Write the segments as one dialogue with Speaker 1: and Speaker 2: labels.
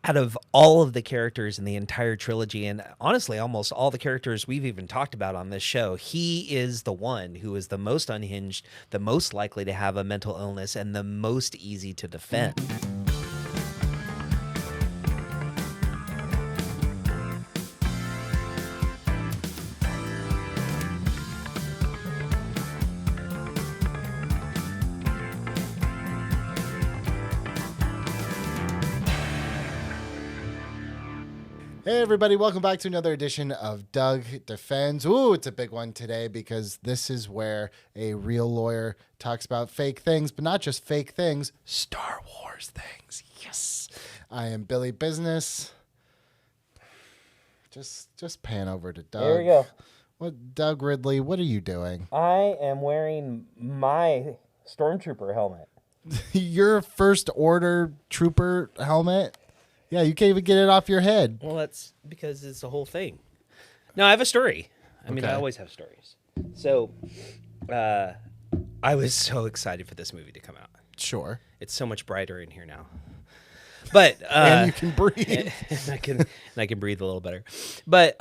Speaker 1: out of all of the characters in the entire trilogy, and honestly, almost all the characters we've even talked about on this show, he is the one who is the most unhinged, the most likely to have a mental illness, and the most easy to defend.
Speaker 2: Hey everybody, welcome back to another edition of Doug Defends. Ooh, it's a big one today because this is where a real lawyer talks about fake things, but not just fake things, Star Wars things. Yes. I am Billy Business. Just pan over to Doug.
Speaker 3: There we go.
Speaker 2: What, Doug Ridley, what are you doing?
Speaker 3: I am wearing my Stormtrooper helmet.
Speaker 2: Your first order trooper helmet? Yeah, you can't even get it off your head.
Speaker 1: Well, that's because it's the whole thing. No, I have a story. I mean, I always have stories. So, I was so excited for this movie to come out.
Speaker 2: Sure.
Speaker 1: It's so much brighter in here now. But
Speaker 2: and you can breathe.
Speaker 1: and I can breathe a little better. But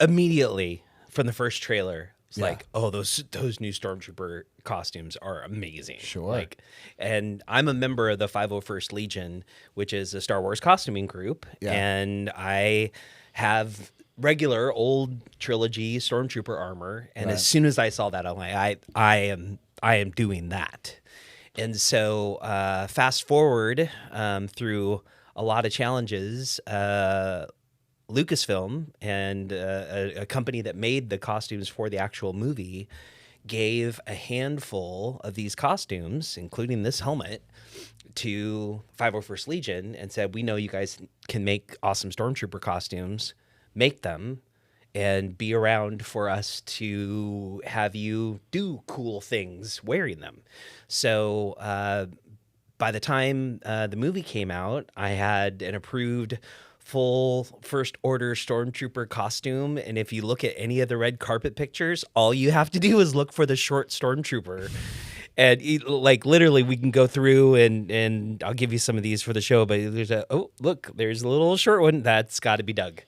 Speaker 1: immediately from the first trailer, it's like, oh, those new Stormtrooper costumes are amazing.
Speaker 2: Sure.
Speaker 1: And I'm a member of the 501st Legion, which is a Star Wars costuming group, and I have regular old trilogy Stormtrooper armor. And as soon as I saw that, I'm like, I am doing that. And so fast forward through a lot of challenges, Lucasfilm and a company that made the costumes for the actual movie gave a handful of these costumes, including this helmet, to 501st Legion and said, we know you guys can make awesome Stormtrooper costumes, make them, and be around for us to have you do cool things wearing them. So by the time the movie came out, I had an approved full first order Stormtrooper costume, and if you look at any of the red carpet pictures, all you have to do is look for the short Stormtrooper. And literally we can go through and I'll give you some of these for the show, but there's there's a little short one that's got to be Doug.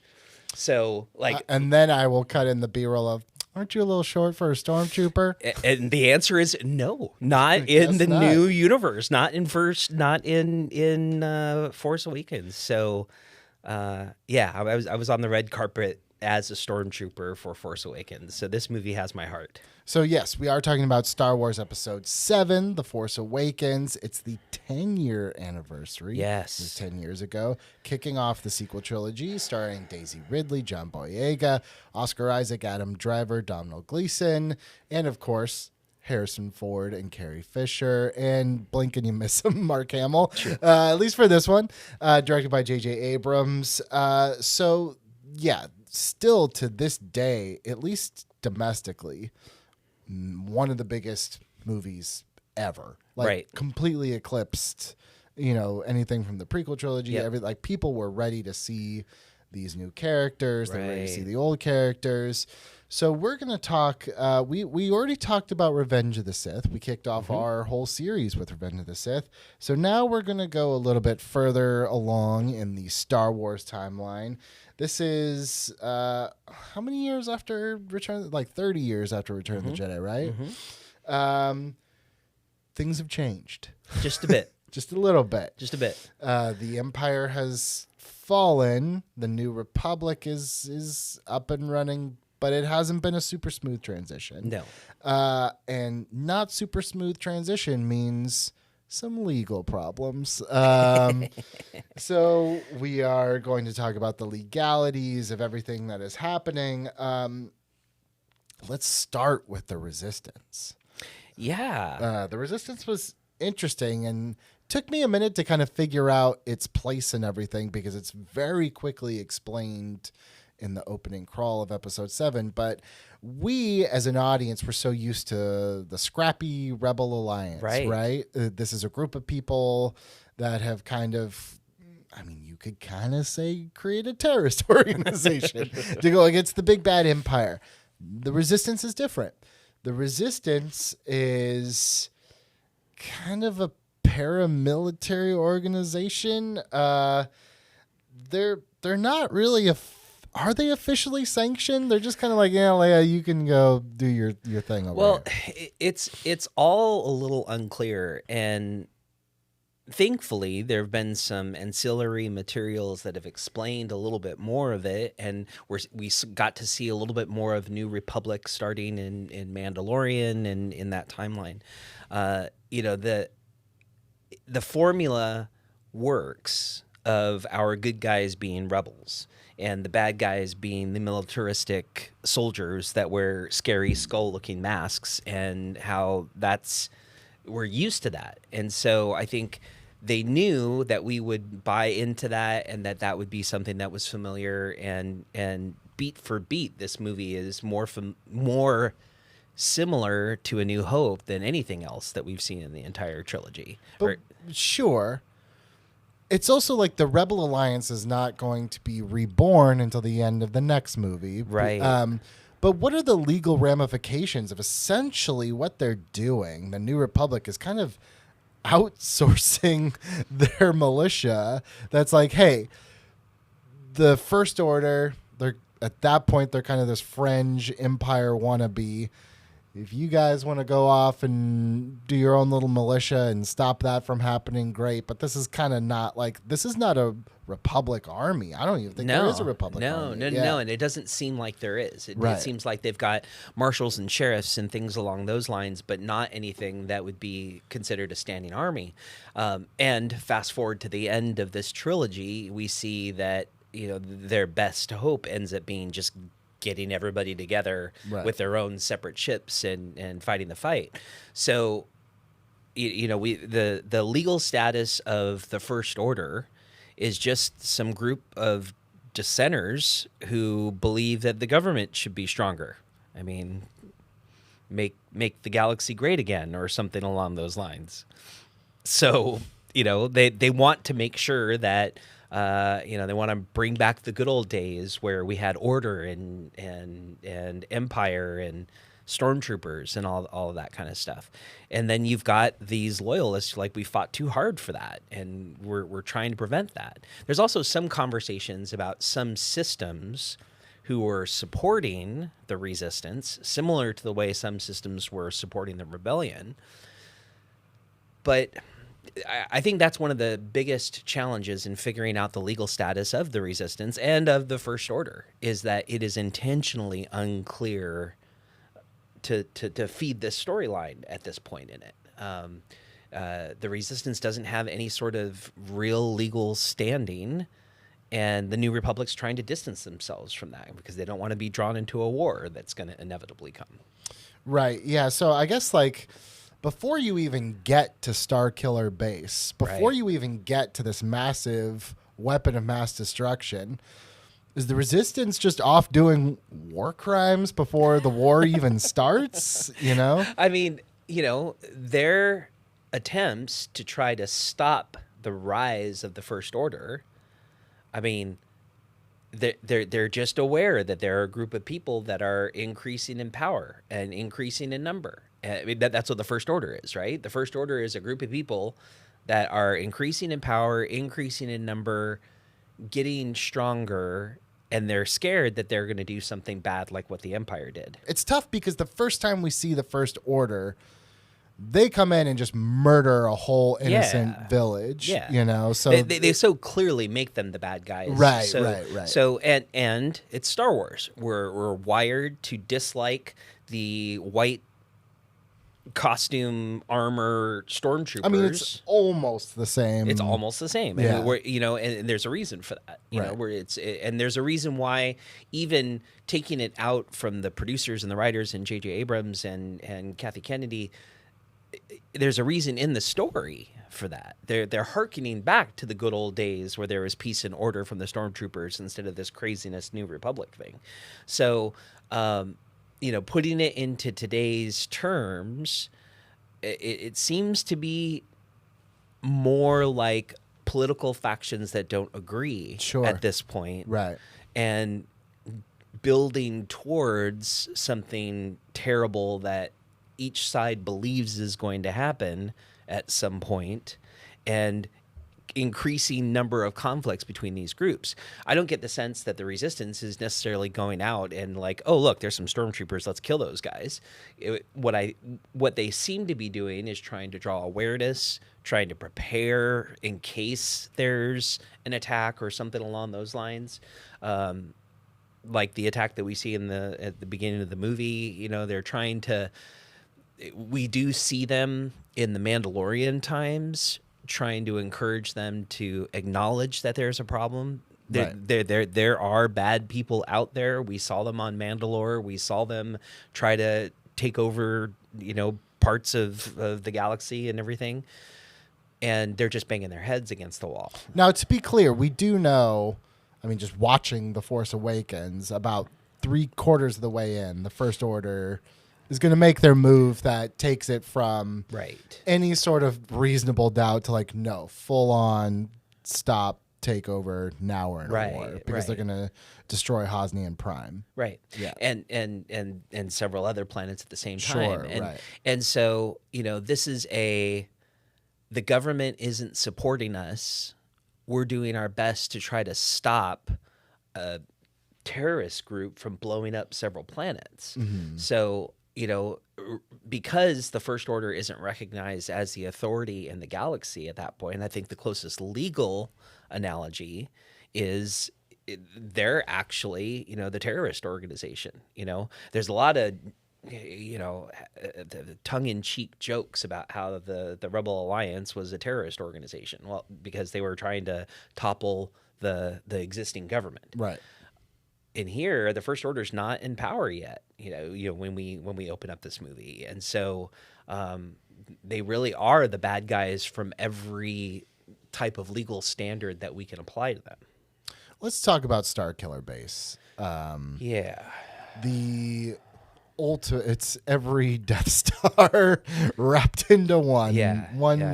Speaker 1: So
Speaker 2: and then I will cut in the B-roll of, aren't you a little short for a Stormtrooper?
Speaker 1: And the answer is no, not in the new universe, not in Force Awakens. So I was on the red carpet as a Stormtrooper for Force Awakens. So this movie has my heart.
Speaker 2: So yes, we are talking about Star Wars Episode 7, The Force Awakens. It's the 10-year anniversary.
Speaker 1: Yes.
Speaker 2: It was 10 years ago. Kicking off the sequel trilogy starring Daisy Ridley, John Boyega, Oscar Isaac, Adam Driver, Domhnall Gleeson, and of course, Harrison Ford and Carrie Fisher, and blink and you miss him, Mark Hamill, sure. At least for this one, directed by J.J. Abrams. So, yeah, still to this day, at least domestically, one of the biggest movies ever. Completely eclipsed, anything from the prequel trilogy. Yep. People were ready to see these new characters. They were ready to see the old characters. So we're going to talk, we already talked about Revenge of the Sith. We kicked off our whole series with Revenge of the Sith. So now we're going to go a little bit further along in the Star Wars timeline. This is, how many years after Return? 30 years after Return of the Jedi, right? Mm-hmm. Things have changed.
Speaker 1: Just a bit.
Speaker 2: Just a little bit.
Speaker 1: Just a bit.
Speaker 2: The Empire has fallen. The New Republic is up and running, but it hasn't been a super smooth transition.
Speaker 1: No.
Speaker 2: And not super smooth transition means some legal problems. So we are going to talk about the legalities of everything that is happening. Let's start with the Resistance.
Speaker 1: Yeah.
Speaker 2: The Resistance was interesting and took me a minute to kind of figure out its place and everything because it's very quickly explained in the opening crawl of episode 7, but we as an audience were so used to the scrappy rebel alliance, right? This is a group of people that have kind of, you could kind of say create a terrorist organization to go against the big bad empire. The Resistance is different. The Resistance is kind of a paramilitary organization. They're not really are they officially sanctioned? They're just kind of like, yeah, Leia, you can go do your thing over here.
Speaker 1: It's all a little unclear, and thankfully there have been some ancillary materials that have explained a little bit more of it, and we got to see a little bit more of New Republic starting in Mandalorian and in that timeline. The formula works of our good guys being rebels and the bad guys being the militaristic soldiers that wear scary skull-looking masks, and how we're used to that. And so I think they knew that we would buy into that, and that would be something that was familiar, and beat for beat, this movie is more similar to A New Hope than anything else that we've seen in the entire trilogy.
Speaker 2: But sure. It's also like the Rebel Alliance is not going to be reborn until the end of the next movie.
Speaker 1: Right.
Speaker 2: But what are the legal ramifications of essentially what they're doing? The New Republic is kind of outsourcing their militia. That's like, hey, the First Order, at that point, they're kind of this fringe Empire wannabe. If you guys want to go off and do your own little militia and stop that from happening, great. But this is kind of not this is not a Republic army. I don't even think there is a Republic army.
Speaker 1: No. And it doesn't seem like there is. It seems like they've got marshals and sheriffs and things along those lines, but not anything that would be considered a standing army. And fast forward to the end of this trilogy, we see that, their best hope ends up being just getting everybody together with their own separate ships and fighting the fight. So, the legal status of the First Order is just some group of dissenters who believe that the government should be stronger. I mean, make the galaxy great again, or something along those lines. So, they want to make sure that they want to bring back the good old days where we had order and empire and stormtroopers and all of that kind of stuff. And then you've got these loyalists, like, we fought too hard for that, and we're trying to prevent that. There's also some conversations about some systems who were supporting the resistance, similar to the way some systems were supporting the rebellion. But I think that's one of the biggest challenges in figuring out the legal status of the resistance and of the First Order, is that it is intentionally unclear to feed this storyline at this point in it. The resistance doesn't have any sort of real legal standing, and the New Republic's trying to distance themselves from that because they don't want to be drawn into a war that's going to inevitably come.
Speaker 2: Right. Yeah. So I guess, before you even get to Starkiller Base, before you even get to this massive weapon of mass destruction, is the Resistance just off doing war crimes before the war even starts?
Speaker 1: I mean, their attempts to try to stop the rise of the First Order, I mean, they're just aware that there are a group of people that are increasing in power and increasing in number. I mean, that's what the First Order is, right? The First Order is a group of people that are increasing in power, increasing in number, getting stronger, and they're scared that they're going to do something bad like what the Empire did.
Speaker 2: It's tough because the first time we see the First Order, they come in and just murder a whole innocent village.
Speaker 1: Yeah.
Speaker 2: So
Speaker 1: they so clearly make them the bad guys.
Speaker 2: Right.
Speaker 1: So and it's Star Wars. We're wired to dislike the white costume armor stormtroopers.
Speaker 2: I mean, it's almost the same.
Speaker 1: It's almost the same.
Speaker 2: Yeah.
Speaker 1: And there's a reason for that. And there's a reason why, even taking it out from the producers and the writers and J.J. Abrams and Kathy Kennedy, there's a reason in the story for that. They're hearkening back to the good old days where there was peace and order from the stormtroopers instead of this craziness New Republic thing. So, putting it into today's terms, it seems to be more like political factions that don't agree at this point.
Speaker 2: Right.
Speaker 1: And building towards something terrible that each side believes is going to happen at some point. and increasing number of conflicts between these groups. I don't get the sense that the resistance is necessarily going out and like, oh look, there's some stormtroopers, let's kill those guys. What they seem to be doing is trying to draw awareness, trying to prepare in case there's an attack or something along those lines. Like the attack that we see at the beginning of the movie, they're trying to. We do see them in the Mandalorian times trying to encourage them to acknowledge that there's a problem. There are bad people out there. We saw them on Mandalore. We saw them try to take over, parts of the galaxy and everything. And they're just banging their heads against the wall.
Speaker 2: Now, to be clear, we do know, just watching The Force Awakens, about 3/4 of the way in, the First Order is going to make their move that takes it from any sort of reasonable doubt to like, no, full on stop, take over, now we're in a war, because they're going to destroy Hosnian Prime.
Speaker 1: Right.
Speaker 2: Yeah.
Speaker 1: And several other planets at the same time.
Speaker 2: Sure,
Speaker 1: and so, this is the government isn't supporting us. We're doing our best to try to stop a terrorist group from blowing up several planets.
Speaker 2: Mm-hmm.
Speaker 1: So, because the First Order isn't recognized as the authority in the galaxy at that point, and I think the closest legal analogy is they're actually, the terrorist organization. There's a lot of, tongue-in-cheek jokes about how the Rebel Alliance was a terrorist organization. Well, because they were trying to topple the existing government.
Speaker 2: Right.
Speaker 1: In here, the First Order's not in power yet. When we open up this movie, and so they really are the bad guys from every type of legal standard that we can apply to them.
Speaker 2: Let's talk about Starkiller Base. The it's every Death Star wrapped into one.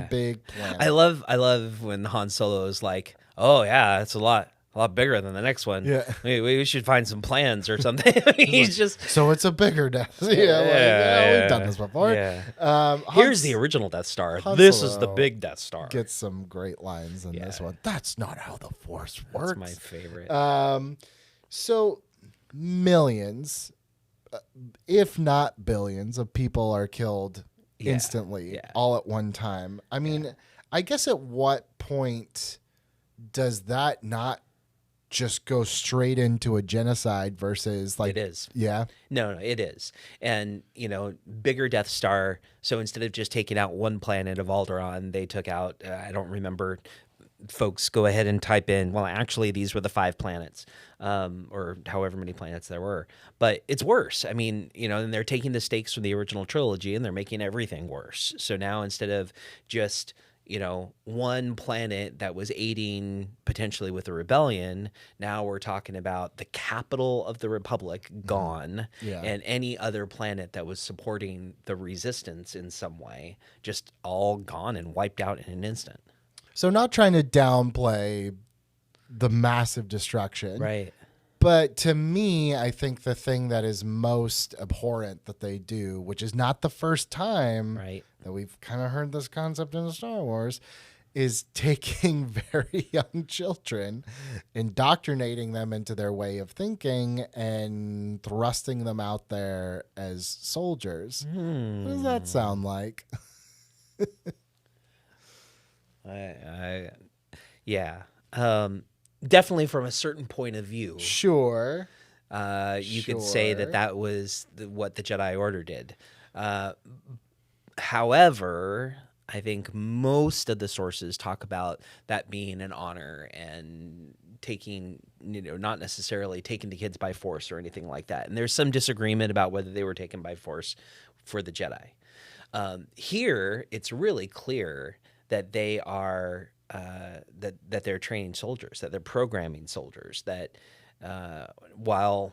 Speaker 2: Big planet.
Speaker 1: I love when Han Solo is like, oh yeah, it's a lot bigger than the next one.
Speaker 2: Yeah.
Speaker 1: We should find some plans or something. He's just
Speaker 2: so it's a bigger Death. We've done this before.
Speaker 1: Yeah. Here's the original Death Star. This is the big Death Star.
Speaker 2: Gets some great lines in this one. That's not how the Force works.
Speaker 1: That's my favorite.
Speaker 2: So millions, if not billions, of people are killed instantly, all at one time. I guess at what point does that not just go straight into a genocide versus like...
Speaker 1: It is.
Speaker 2: Yeah?
Speaker 1: No, it is. And, bigger Death Star, so instead of just taking out one planet of Alderaan, they took out, I don't remember, folks go ahead and type in, well, actually, these were the 5 planets, or however many planets there were. But it's worse. And they're taking the stakes from the original trilogy and they're making everything worse. So now instead of just... one planet that was aiding potentially with a rebellion, now we're talking about the capital of the Republic gone, and any other planet that was supporting the resistance in some way, just all gone and wiped out in an instant.
Speaker 2: So not trying to downplay the massive destruction.
Speaker 1: Right.
Speaker 2: But to me, I think the thing that is most abhorrent that they do, which is not the first time that we've kind of heard this concept in Star Wars, is taking very young children, indoctrinating them into their way of thinking, and thrusting them out there as soldiers. What does that sound like?
Speaker 1: Definitely from a certain point of view.
Speaker 2: Sure.
Speaker 1: You could say that was what the Jedi Order did. However, I think most of the sources talk about that being an honor and taking, not necessarily taking the kids by force or anything like that. And there's some disagreement about whether they were taken by force for the Jedi. Here, it's really clear that they are that they're training soldiers, that they're programming soldiers, that while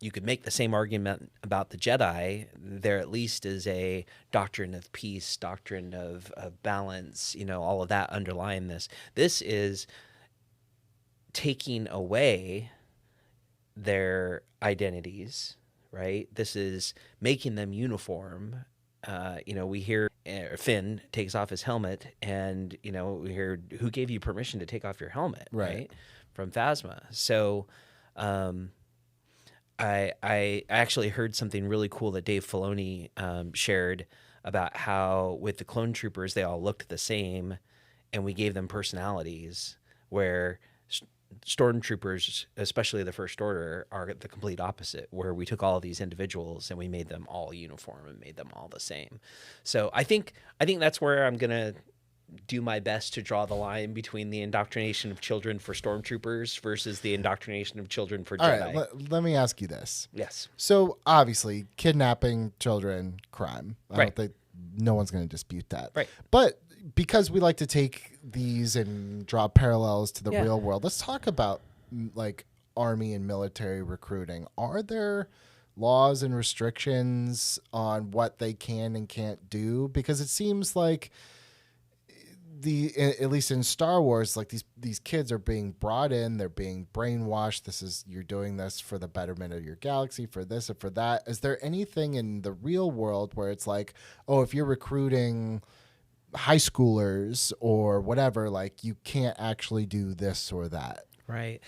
Speaker 1: you could make the same argument about the Jedi, there at least is a doctrine of peace, doctrine of balance, all of that underlying this. This is taking away their identities, right? This is making them uniform. We hear Finn takes off his helmet, and we hear, "Who gave you permission to take off your helmet?"
Speaker 2: Right.
Speaker 1: From Phasma. So, I actually heard something really cool that Dave Filoni shared about how with the clone troopers they all looked the same, and we gave them personalities where stormtroopers, especially the First Order, are the complete opposite, where we took all of these individuals and we made them all uniform and made them all the same. So I think that's where I'm gonna do my best to draw the line between the indoctrination of children for stormtroopers versus the indoctrination of children for
Speaker 2: All
Speaker 1: Jedi.
Speaker 2: right, let me ask you this.
Speaker 1: Yes.
Speaker 2: So obviously, kidnapping children, crime. I
Speaker 1: Right.
Speaker 2: don't think no one's going to dispute that.
Speaker 1: Right.
Speaker 2: But because we like to take these and draw parallels to the
Speaker 1: Yeah.
Speaker 2: real world, let's talk about like army and military recruiting. Are there laws and restrictions on what they can and can't do? Because it seems like at least in Star Wars, like these kids are being brought in, they're being brainwashed. You're doing this for the betterment of your galaxy, for this or for that. Is there anything in the real world where it's like, oh, if you're recruiting high schoolers or whatever, like you can't actually do this or that?
Speaker 1: Right.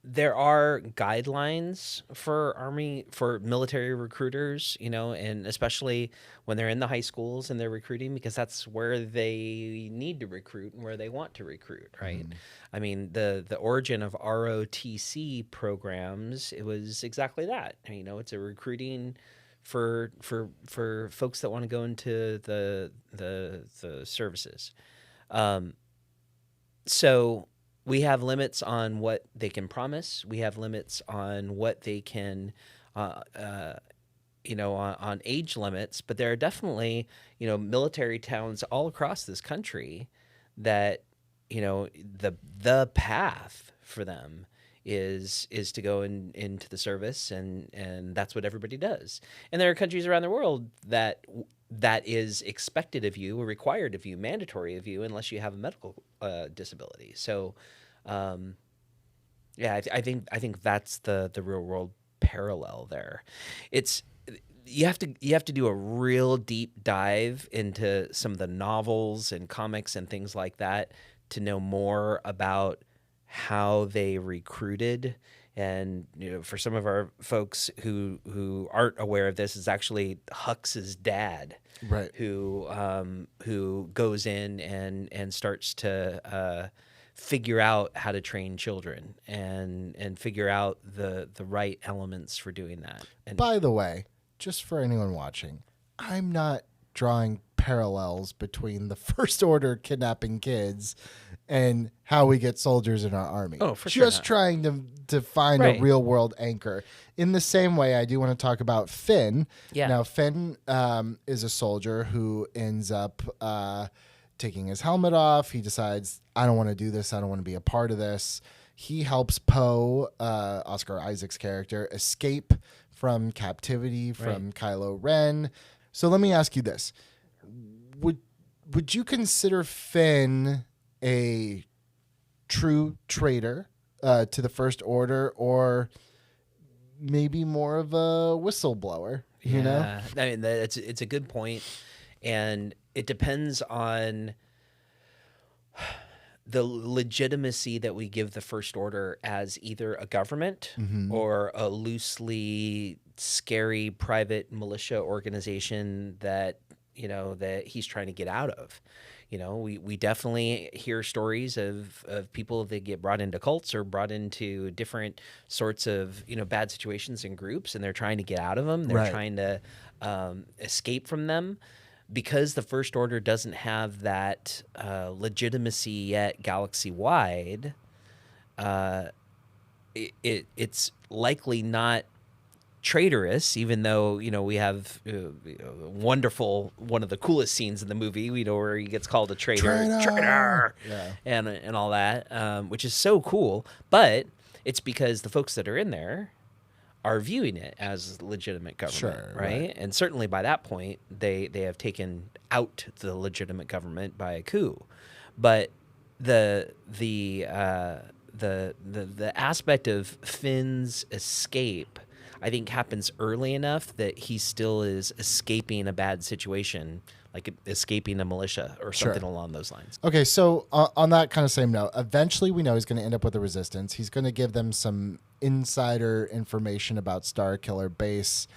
Speaker 1: There are guidelines for military recruiters, and especially when they're in the high schools and they're recruiting, because that's where they need to recruit and where they want to recruit, right? I mean, the origin of ROTC programs, it was exactly that. It's a recruiting for folks that want to go into the services. So we have limits on what they can promise. We have limits on what they can, on age limits. But there are definitely, military towns all across this country that, the path for them is to go into the service, and that's what everybody does. And there are countries around the world that is expected of you, or required of you, mandatory of you, unless you have a medical disability. So, I think that's the real world parallel there. You have to do a real deep dive into some of the novels and comics and things like that to know more about how they recruited. And for some of our folks who aren't aware of this, it's actually Hux's dad,
Speaker 2: Right?
Speaker 1: Who goes in and starts to figure out how to train children and figure out the right elements for doing that. And
Speaker 2: By the way, just for anyone watching, I'm not drawing parallels between the First Order kidnapping kids and how we get soldiers in our army.
Speaker 1: Oh, for sure
Speaker 2: Just
Speaker 1: not.
Speaker 2: trying to find
Speaker 1: Right.
Speaker 2: a real world anchor. In the same way, I do want to talk about Finn.
Speaker 1: Yeah.
Speaker 2: Now, Finn is a soldier who ends up taking his helmet off. He decides, I don't want to do this. I don't want to be a part of this. He helps Poe, Oscar Isaac's character, escape from captivity from Kylo Ren. So let me ask you this. Would you consider Finn a true traitor to the First Order, or maybe more of a whistleblower? You know?
Speaker 1: I mean, it's a good point, and it depends on the legitimacy that we give the First Order as either a government or a loosely scary private militia organization that that he's trying to get out of. We definitely hear stories of people that get brought into cults or brought into different sorts of bad situations and groups, and they're trying to get out of them. They're
Speaker 2: Right.
Speaker 1: trying to escape from them. Because the First Order doesn't have that legitimacy yet galaxy-wide, it's likely not traitorous, even though we have wonderful, one of the coolest scenes in the movie, where he gets called a traitor,
Speaker 2: Yeah.
Speaker 1: and all that, which is so cool. But it's because the folks that are in there are viewing it as legitimate government,
Speaker 2: Sure,
Speaker 1: right? And certainly by that point, they have taken out the legitimate government by a coup. But the aspect of Finn's escape, I think happens early enough that he still is escaping a bad situation, like escaping a militia or something
Speaker 2: Sure.
Speaker 1: along those lines.
Speaker 2: Okay, so on that kind of same note, eventually we know he's going to end up with the Resistance. He's going to give them some insider information about Starkiller Base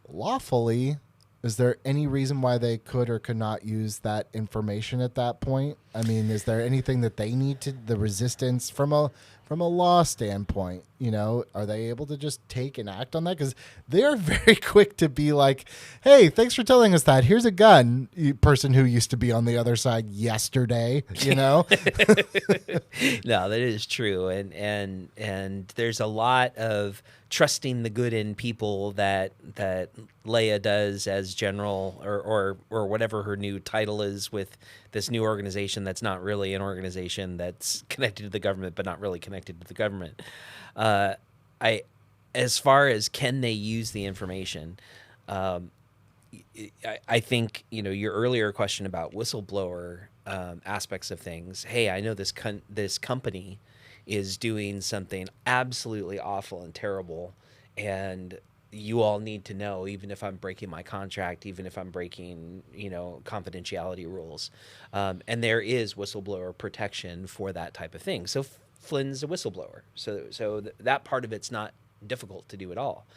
Speaker 2: lawfully. Is there any reason why they could or could not use that information at that point? I mean, is there anything that they need to the Resistance from a law standpoint? You know, are they able to just take and act on that? Because they are very quick to be like, "Hey, thanks for telling us that. Here's a gun." You person who used to be on the other side yesterday. You know,
Speaker 1: No, that is true, and there's a lot of trusting the good in people that Leia does as general or whatever her new title is with this new organization that's not really an organization that's connected to the government but not really connected to the government. As far as can they use the information, I think, you know, your earlier question about whistleblower aspects of things. Hey, I know this company is doing something absolutely awful and terrible, and you all need to know, even if I'm breaking my contract, even if I'm breaking, you know, confidentiality rules. And there is whistleblower protection for that type of thing. So Flynn's a whistleblower. So that part of it's not difficult to do at all.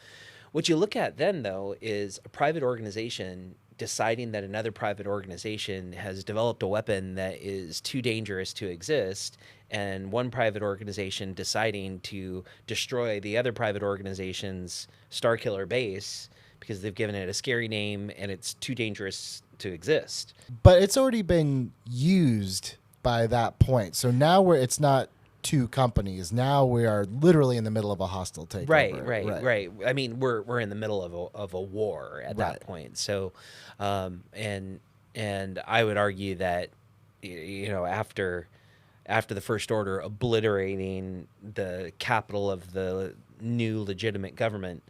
Speaker 1: What you look at then, though, is a private organization deciding that another private organization has developed a weapon that is too dangerous to exist, and one private organization deciding to destroy the other private organization's Starkiller base because they've given it a scary name and it's too dangerous to exist.
Speaker 2: but it's already been used by that point. So now it's not two companies. Now we are literally in the middle of a hostile takeover.
Speaker 1: Right. I mean, we're in the middle of a war at that point. So, and I would argue that, you know, after the First Order obliterating the capital of the new legitimate government,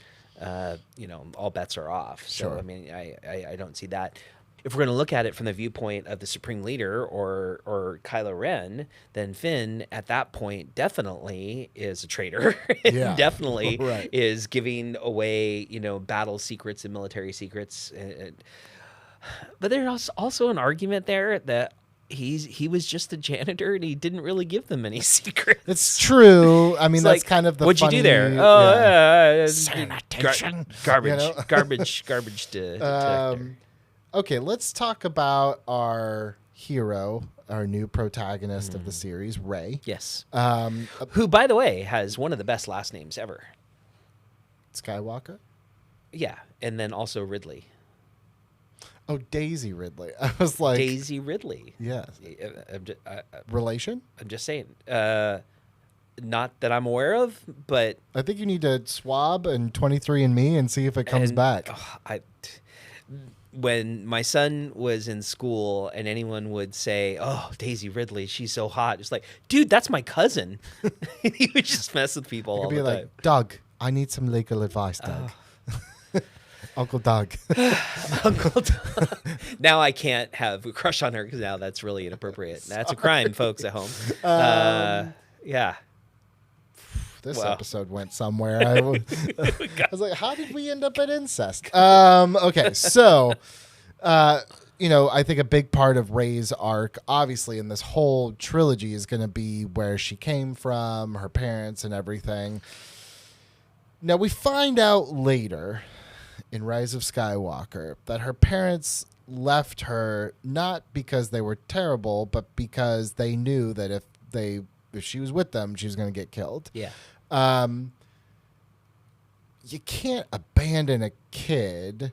Speaker 1: you know, all bets are off. So,
Speaker 2: Sure.
Speaker 1: I mean, I don't see that. If we're going to look at it from the viewpoint of the Supreme Leader or Kylo Ren, then Finn at that point definitely is a traitor.
Speaker 2: Yeah.
Speaker 1: Definitely
Speaker 2: Right.
Speaker 1: is giving away, you know, battle secrets and military secrets. But there's also an argument there that he was just a janitor and he didn't really give them any secrets.
Speaker 2: It's true. I mean,
Speaker 1: It's
Speaker 2: that's
Speaker 1: like,
Speaker 2: kind of the
Speaker 1: what'd you do there?
Speaker 2: funny-
Speaker 1: Oh,
Speaker 2: yeah.
Speaker 1: sanitation,
Speaker 2: You
Speaker 1: garbage,
Speaker 2: know?
Speaker 1: garbage detector.
Speaker 2: Okay, let's talk about our hero, our new protagonist of the series, Rey.
Speaker 1: Yes.
Speaker 2: Um,
Speaker 1: Who, by the way, has one of the best last names ever.
Speaker 2: Skywalker?
Speaker 1: Yeah, and then also Ridley.
Speaker 2: Oh, Daisy Ridley. I was like...
Speaker 1: Daisy Ridley.
Speaker 2: Yes.
Speaker 1: I'm
Speaker 2: Relation?
Speaker 1: just saying. Not that I'm aware of, but
Speaker 2: I think you need to swab and 23andMe and see if it comes back.
Speaker 1: When my son was in school and anyone would say, "Oh, Daisy Ridley, she's so hot," it's like, dude, that's my cousin. He would just mess with people all
Speaker 2: You'd be
Speaker 1: the
Speaker 2: like,
Speaker 1: time.
Speaker 2: Doug, I need some legal advice, Doug. Uncle Doug.
Speaker 1: Uncle Tom. Now I can't have a crush on her because now that's really inappropriate. That's a crime, folks at home. Yeah.
Speaker 2: This
Speaker 1: Wow.
Speaker 2: episode went somewhere. I was like, how did we end up at incest? Okay, so, you know, I think a big part of Rey's arc, obviously, in this whole trilogy is going to be where she came from, her parents, and everything. Now, we find out later in Rise of Skywalker that her parents left her not because they were terrible, but because they knew that if she was with them, she was going to get killed.
Speaker 1: Yeah.
Speaker 2: You can't abandon a kid,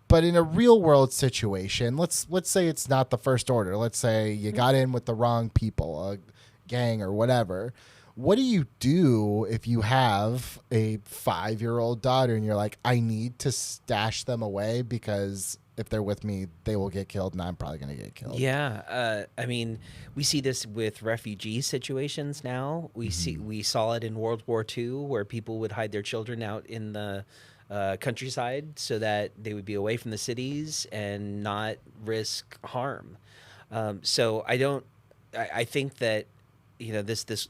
Speaker 2: but in a real world situation, let's say it's not the First Order. Let's say you got in with the wrong people, a gang or whatever. What do you do if you have a 5-year-old daughter and you're like, I need to stash them away because if they're with me, they will get killed and I'm probably going to get killed.
Speaker 1: Yeah, I mean, we see this with refugee situations now. We saw it in World War II where people would hide their children out in the countryside so that they would be away from the cities and not risk harm. So I think that, you know, this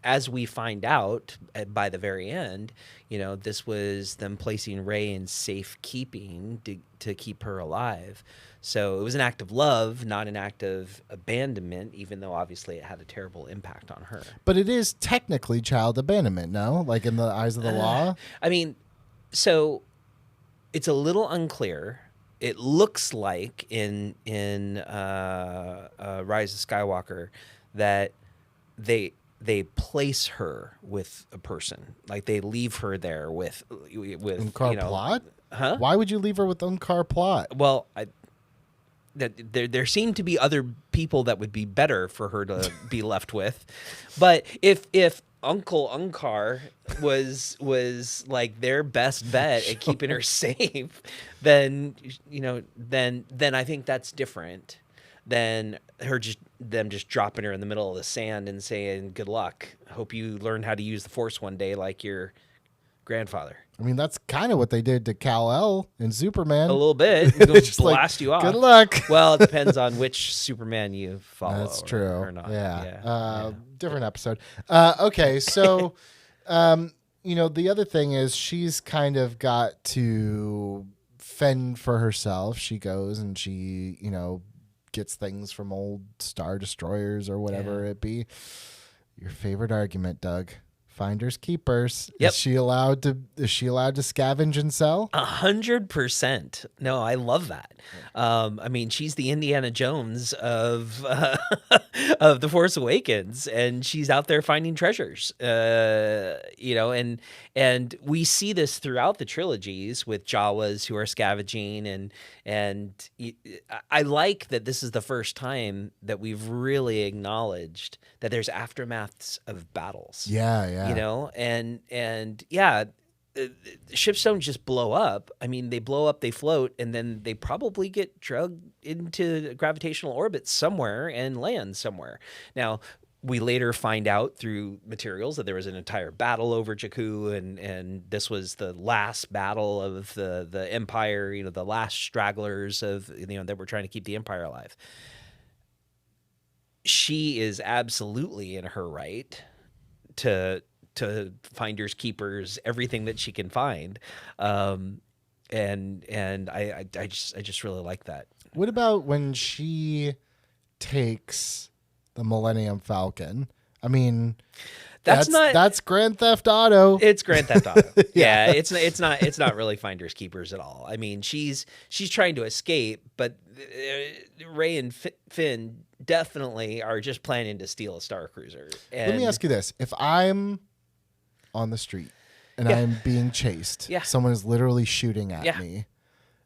Speaker 1: as we find out by the very end, this was them placing Rey in safekeeping to keep her alive. So it was an act of love, not an act of abandonment, even though obviously it had a terrible impact on her.
Speaker 2: But it is technically child abandonment, no? Like in the eyes of the law?
Speaker 1: I mean, so it's a little unclear. It looks like in Rise of Skywalker that they place her with a person, like they leave her there with
Speaker 2: Unkar Plot?
Speaker 1: Huh?
Speaker 2: Why would you leave her with Unkar Plot?
Speaker 1: Well, that there seem to be other people that would be better for her to be left with, but if Uncle Unkar was like their best bet at keeping her safe, then I think that's different than them just dropping her in the middle of the sand and saying, "Good luck. Hope you learn how to use the Force one day, like your grandfather."
Speaker 2: I mean, that's kind of what they did to Kal-El in Superman.
Speaker 1: A little bit. It'll
Speaker 2: Just like,
Speaker 1: blast you off.
Speaker 2: Good luck.
Speaker 1: Well, it depends on which Superman you follow.
Speaker 2: That's true.
Speaker 1: Or not.
Speaker 2: Yeah. Different episode. Okay, so, the other thing is she's kind of got to fend for herself. She goes and she, gets things from old Star Destroyers or whatever it be. Your favorite argument, Doug. Finders keepers.
Speaker 1: Yep.
Speaker 2: Is she allowed to scavenge and sell?
Speaker 1: 100%. No, I love that. I mean, she's the Indiana Jones of of The Force Awakens, and she's out there finding treasures. And we see this throughout the trilogies with Jawas who are scavenging, and I like that this is the first time that we've really acknowledged that there's aftermaths of battles.
Speaker 2: Yeah.
Speaker 1: Ships don't just blow up. I mean, they blow up, they float, and then they probably get drugged into gravitational orbit somewhere and land somewhere. Now, we later find out through materials that there was an entire battle over Jakku, and this was the last battle of the Empire, the last stragglers of, that were trying to keep the Empire alive. She is absolutely in her right to finders keepers, everything that she can find, and I just really like that.
Speaker 2: What about when she takes the Millennium Falcon? I mean, that's Grand Theft Auto.
Speaker 1: It's Grand Theft Auto. Yeah, it's not really finders keepers at all. I mean, she's trying to escape, but Rey and Finn definitely are just planning to steal a Star Cruiser. And
Speaker 2: let me ask you this: if I'm on the street and I'm being chased, someone is literally shooting at me,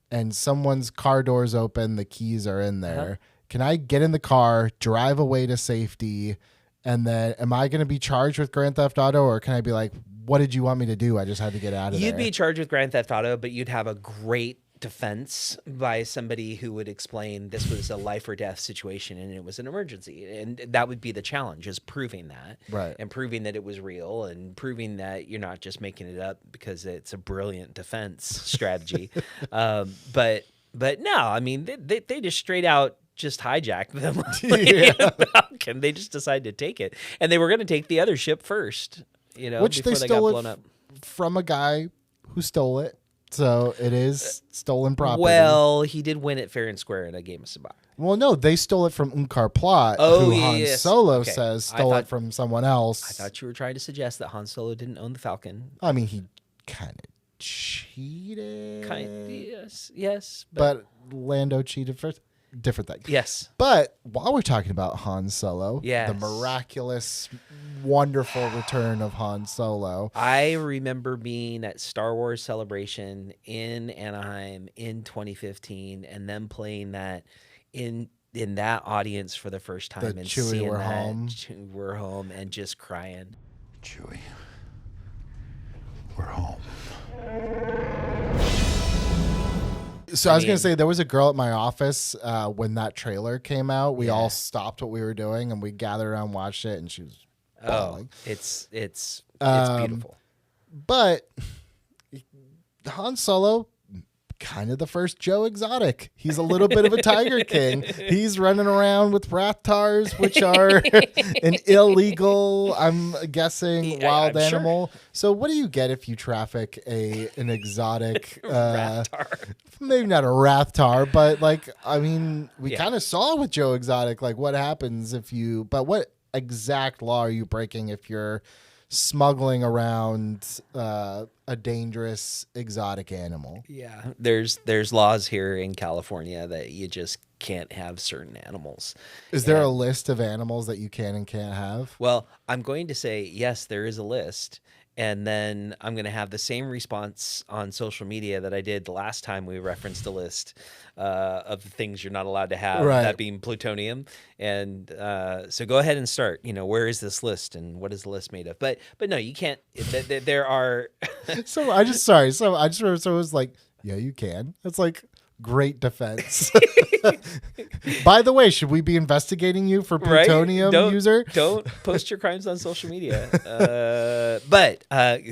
Speaker 2: and someone's car door's open, the keys are in there. Can I get in the car, drive away to safety, and then am I going to be charged with Grand Theft Auto, or can I be like, what did you want me to do? I just had to get out of there.
Speaker 1: You'd be charged with Grand Theft Auto, but you'd have a great defense by somebody who would explain this was a life or death situation and it was an emergency. And that would be the challenge, is proving that.
Speaker 2: Right.
Speaker 1: And proving that it was real, and proving that you're not just making it up because it's a brilliant defense strategy. But no, I mean, they just straight out just hijacked them. Falcon. They just decided to take it. And they were going to take the other ship first,
Speaker 2: which
Speaker 1: before
Speaker 2: they
Speaker 1: they
Speaker 2: stole
Speaker 1: got blown up.
Speaker 2: From a guy who stole it. So it is stolen property.
Speaker 1: Well, he did win it fair and square in a game of Sabacc.
Speaker 2: Well, no, they stole it from Unkar Plot, who Han Solo says stole it from someone else.
Speaker 1: I thought you were trying to suggest that Han Solo didn't own the Falcon.
Speaker 2: I mean, he kind of cheated.
Speaker 1: Yes.
Speaker 2: But Lando cheated first. Different thing.
Speaker 1: Yes.
Speaker 2: But while we're talking about Han Solo,
Speaker 1: yes,
Speaker 2: the miraculous, wonderful return of Han Solo.
Speaker 1: I remember being at Star Wars Celebration in Anaheim in 2015 and them playing that in that audience for the first time, and
Speaker 2: Chewie,
Speaker 1: seeing
Speaker 2: we're
Speaker 1: that
Speaker 2: home.
Speaker 1: We're home, and just crying.
Speaker 4: Chewie, we're home.
Speaker 2: So I was going to say, there was a girl at my office when that trailer came out. We all stopped what we were doing and we gathered around and watched it, and she was bawling.
Speaker 1: It's beautiful.
Speaker 2: But Han Solo kind of the first Joe Exotic. He's a little bit of a Tiger King. He's running around with Rathars, which are an illegal, I'm guessing, wild
Speaker 1: I'm sure.
Speaker 2: animal. So what do you get if you traffic an exotic
Speaker 1: Rathtar.
Speaker 2: maybe not a Rathtar, but like, I mean, we
Speaker 1: Yeah.
Speaker 2: kind of saw with Joe Exotic, like what happens if you, but what exact law are you breaking if you're smuggling around a dangerous exotic animal?
Speaker 1: Yeah, there's laws here in California that you just can't have certain animals.
Speaker 2: Is there a list of animals that you can and can't have?
Speaker 1: Well, I'm going to say yes, there is a list, and then I'm going to have the same response on social media that I did the last time we referenced a list of the things you're not allowed to have,
Speaker 2: Right.
Speaker 1: that being plutonium. And so go ahead and start. Where is this list, and what is the list made of? But no, you can't. There are.
Speaker 2: So I just remember, so it was like, yeah, you can. It's like great defense. By the way, should we be investigating you for
Speaker 1: Right?
Speaker 2: plutonium user?
Speaker 1: Don't post your crimes on social media. But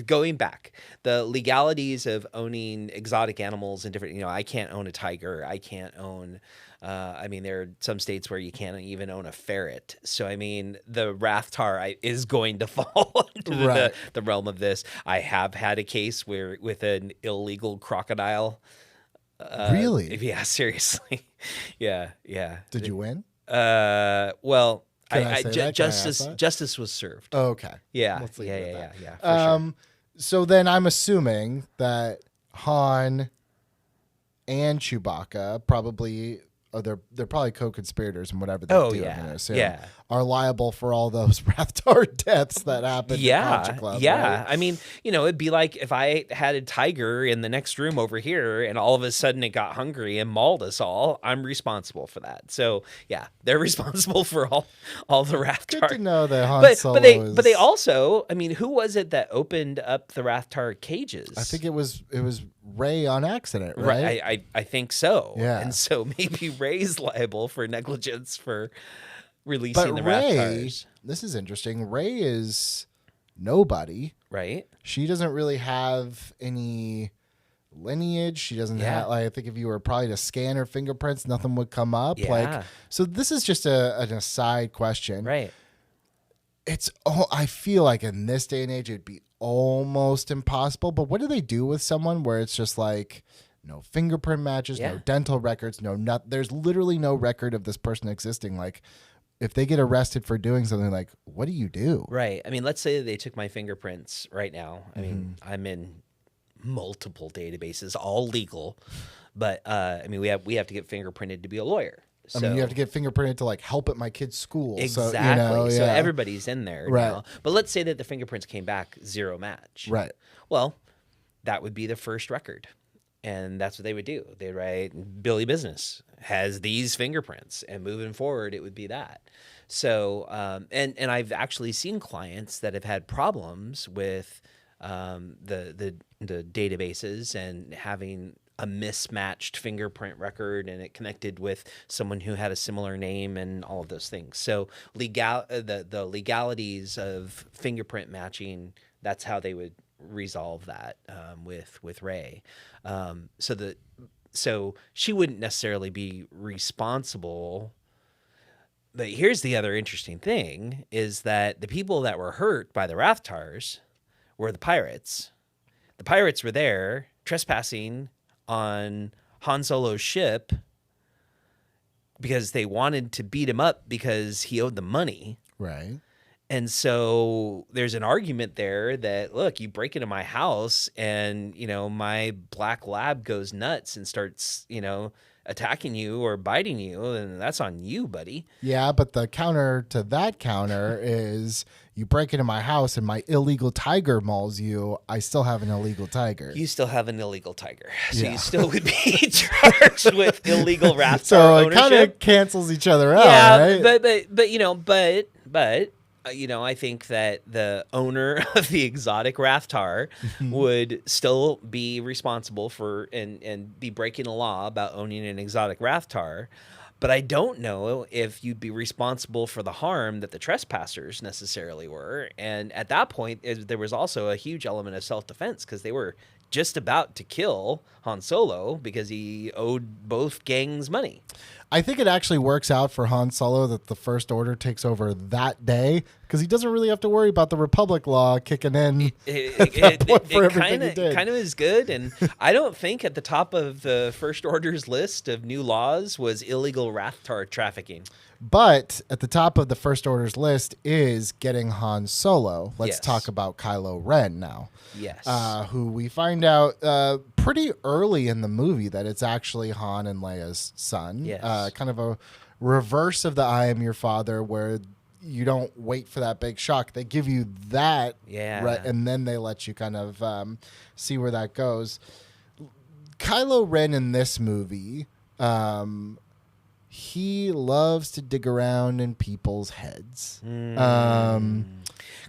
Speaker 1: going back, the legalities of owning exotic animals and different, I can't own a tiger. I can't own, there are some states where you can't even own a ferret. So, the Rathtar is going to fall into
Speaker 2: Right.
Speaker 1: the realm of this. I have had a case where with an illegal crocodile.
Speaker 2: Really?
Speaker 1: Yeah, seriously. Yeah.
Speaker 2: Did you win?
Speaker 1: Well,
Speaker 2: Can I say that? Can I ask that?
Speaker 1: justice was served.
Speaker 2: Okay.
Speaker 1: Yeah,
Speaker 2: Let's leave it at
Speaker 1: yeah,
Speaker 2: that.
Speaker 1: for sure.
Speaker 2: So then I'm assuming that Han and Chewbacca probably they're probably co-conspirators and whatever they
Speaker 1: Oh,
Speaker 2: do.
Speaker 1: yeah,
Speaker 2: I'm gonna assume,
Speaker 1: yeah.
Speaker 2: are liable for all those Rathtar deaths that happened.
Speaker 1: Yeah,
Speaker 2: at Concha Club,
Speaker 1: yeah.
Speaker 2: right?
Speaker 1: It'd be like if I had a tiger in the next room over here, and all of a sudden it got hungry and mauled us all. I'm responsible for that. So yeah, they're responsible for all the Rathtar.
Speaker 2: Good to know that Han
Speaker 1: But
Speaker 2: Solo
Speaker 1: but they
Speaker 2: is-
Speaker 1: also, who was it that opened up the Rathtar cages?
Speaker 2: I think it was Rey on accident, right?
Speaker 1: Right. I think so.
Speaker 2: Yeah.
Speaker 1: And so maybe Ray's liable for negligence for releasing
Speaker 2: But
Speaker 1: the
Speaker 2: Rey,
Speaker 1: Rathars.
Speaker 2: this is interesting. Rey is nobody.
Speaker 1: Right?
Speaker 2: She doesn't really have any lineage. She doesn't
Speaker 1: Yeah.
Speaker 2: have, I think if you were probably to scan her fingerprints, nothing would come up.
Speaker 1: Yeah.
Speaker 2: So this is just an aside question.
Speaker 1: Right.
Speaker 2: I feel like in this day and age, it'd be almost impossible. But what do they do with someone where it's just like no fingerprint matches,
Speaker 1: Yeah.
Speaker 2: no dental records, there's literally no record of this person existing. Like if they get arrested for doing something, like what do you do?
Speaker 1: Right. Let's say they took my fingerprints right now.
Speaker 2: Mm-hmm.
Speaker 1: I'm in multiple databases, all legal. But we have to get fingerprinted to be a lawyer. So,
Speaker 2: You have to get fingerprinted to like help at my kid's school.
Speaker 1: exactly. So
Speaker 2: yeah.
Speaker 1: everybody's in there
Speaker 2: Right.
Speaker 1: now. But let's say that the fingerprints came back zero match.
Speaker 2: Right.
Speaker 1: Well, that would be the first record. And that's what they would do. They'd write, Billy Business has these fingerprints. And moving forward, it would be that. So, and I've actually seen clients that have had problems with the databases and having a mismatched fingerprint record and it connected with someone who had a similar name and all of those things. So the legalities of fingerprint matching, that's how they would resolve that with Rey. So she wouldn't necessarily be responsible. But here's the other interesting thing is that the people that were hurt by the Rathtars were the pirates. The pirates were there trespassing on Han Solo's ship because they wanted to beat him up because he owed them money.
Speaker 2: Right.
Speaker 1: And so there's an argument there that, look, you break into my house and, my black lab goes nuts and starts, attacking you or biting you, and that's on you, buddy.
Speaker 2: Yeah, but the counter to that counter is you break into my house and my illegal tiger mauls you. I still have an illegal tiger.
Speaker 1: You still have an illegal tiger. So
Speaker 2: Yeah.
Speaker 1: you still would be charged with illegal Rathtar
Speaker 2: So it
Speaker 1: ownership.
Speaker 2: kind of cancels each other out,
Speaker 1: Yeah,
Speaker 2: right?
Speaker 1: but I think that the owner of the exotic Rathtar would still be responsible for and be breaking the law about owning an exotic Rathtar. But I don't know if you'd be responsible for the harm that the trespassers necessarily were. And at that point, there was also a huge element of self-defense because they were just about to kill Han Solo because he owed both gangs money.
Speaker 2: I think it actually works out for Han Solo that the First Order takes over that day because he doesn't really have to worry about the Republic law kicking in
Speaker 1: It kind of is good. And I don't think at the top of the First Order's list of new laws was illegal Rathtar trafficking.
Speaker 2: But at the top of the First Order's list is getting Han Solo. Let's
Speaker 1: Yes.
Speaker 2: talk about Kylo Ren now.
Speaker 1: Yes.
Speaker 2: Who we find out pretty early in the movie that it's actually Han and Leia's son.
Speaker 1: Yes.
Speaker 2: Kind of a reverse of the I Am Your Father where you don't wait for that big shock. They give you that,
Speaker 1: Yeah.
Speaker 2: right, and then they let you kind of see where that goes. Kylo Ren in this movie... he loves to dig around in people's heads.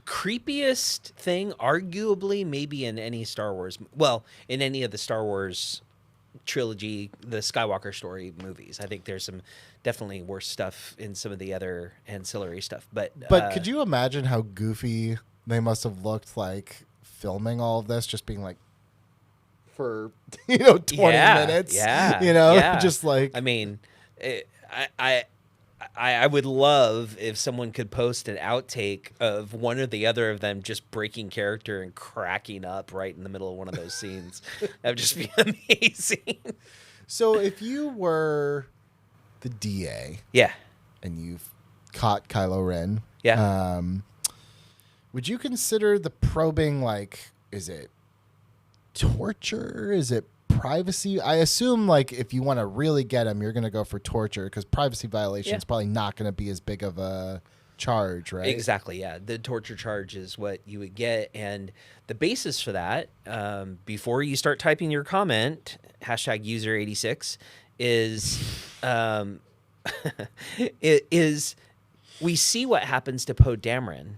Speaker 1: Creepiest thing, arguably, maybe in any Star Wars, in any of the Star Wars trilogy, the Skywalker story movies. I think there's some definitely worse stuff in some of the other ancillary stuff. But
Speaker 2: could you imagine how goofy they must have looked like filming all of this, just being like, for 20 minutes, just like,
Speaker 1: I mean, I would love if someone could post an outtake of one or the other of them just breaking character and cracking up right in the middle of one of those scenes. That would just be amazing.
Speaker 2: So if you were the DA,
Speaker 1: Yeah.
Speaker 2: and you've caught Kylo Ren,
Speaker 1: Yeah.
Speaker 2: would you consider the probing like, is it torture? Is it privacy? I assume like if you want to really get him, you're going to go for torture because privacy violation is probably not going to be as big of a charge, right?
Speaker 1: Exactly. Yeah. The torture charge is what you would get. And the basis for that, before you start typing your comment, #user86 is we see what happens to Poe Dameron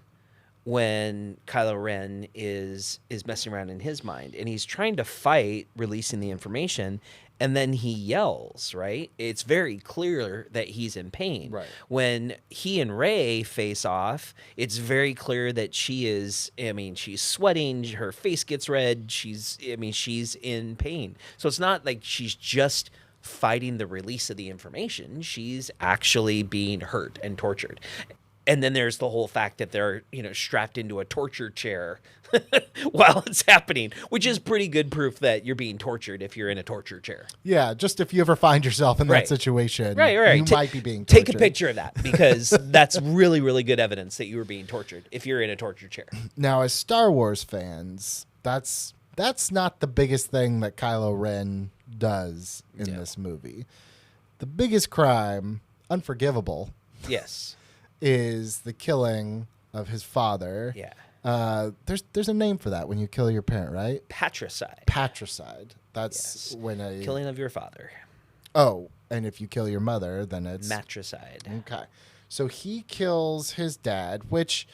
Speaker 1: when Kylo Ren is messing around in his mind, and he's trying to fight releasing the information, and then he yells, right? It's very clear that he's in pain.
Speaker 2: Right.
Speaker 1: When he and Rey face off, it's very clear that she's sweating, her face gets red, she's in pain. So it's not like she's just fighting the release of the information. She's actually being hurt and tortured. And then there's the whole fact that they're, strapped into a torture chair while it's happening, which is pretty good proof that you're being tortured if you're in a torture chair.
Speaker 2: Yeah, just if you ever find yourself in that situation,
Speaker 1: right.
Speaker 2: you might be being tortured.
Speaker 1: Take a picture of that because that's really, really good evidence that you were being tortured if you're in a torture chair.
Speaker 2: Now, as Star Wars fans, that's not the biggest thing that Kylo Ren does in this movie. The biggest crime, unforgivable,
Speaker 1: Yes.
Speaker 2: is the killing of his father.
Speaker 1: Yeah.
Speaker 2: There's a name for that when you kill your parent, right?
Speaker 1: Patricide.
Speaker 2: Patricide. That's
Speaker 1: Yes.
Speaker 2: when a
Speaker 1: Killing of your father.
Speaker 2: Oh, and if you kill your mother, then it's
Speaker 1: Matricide.
Speaker 2: okay. So he kills his dad, which,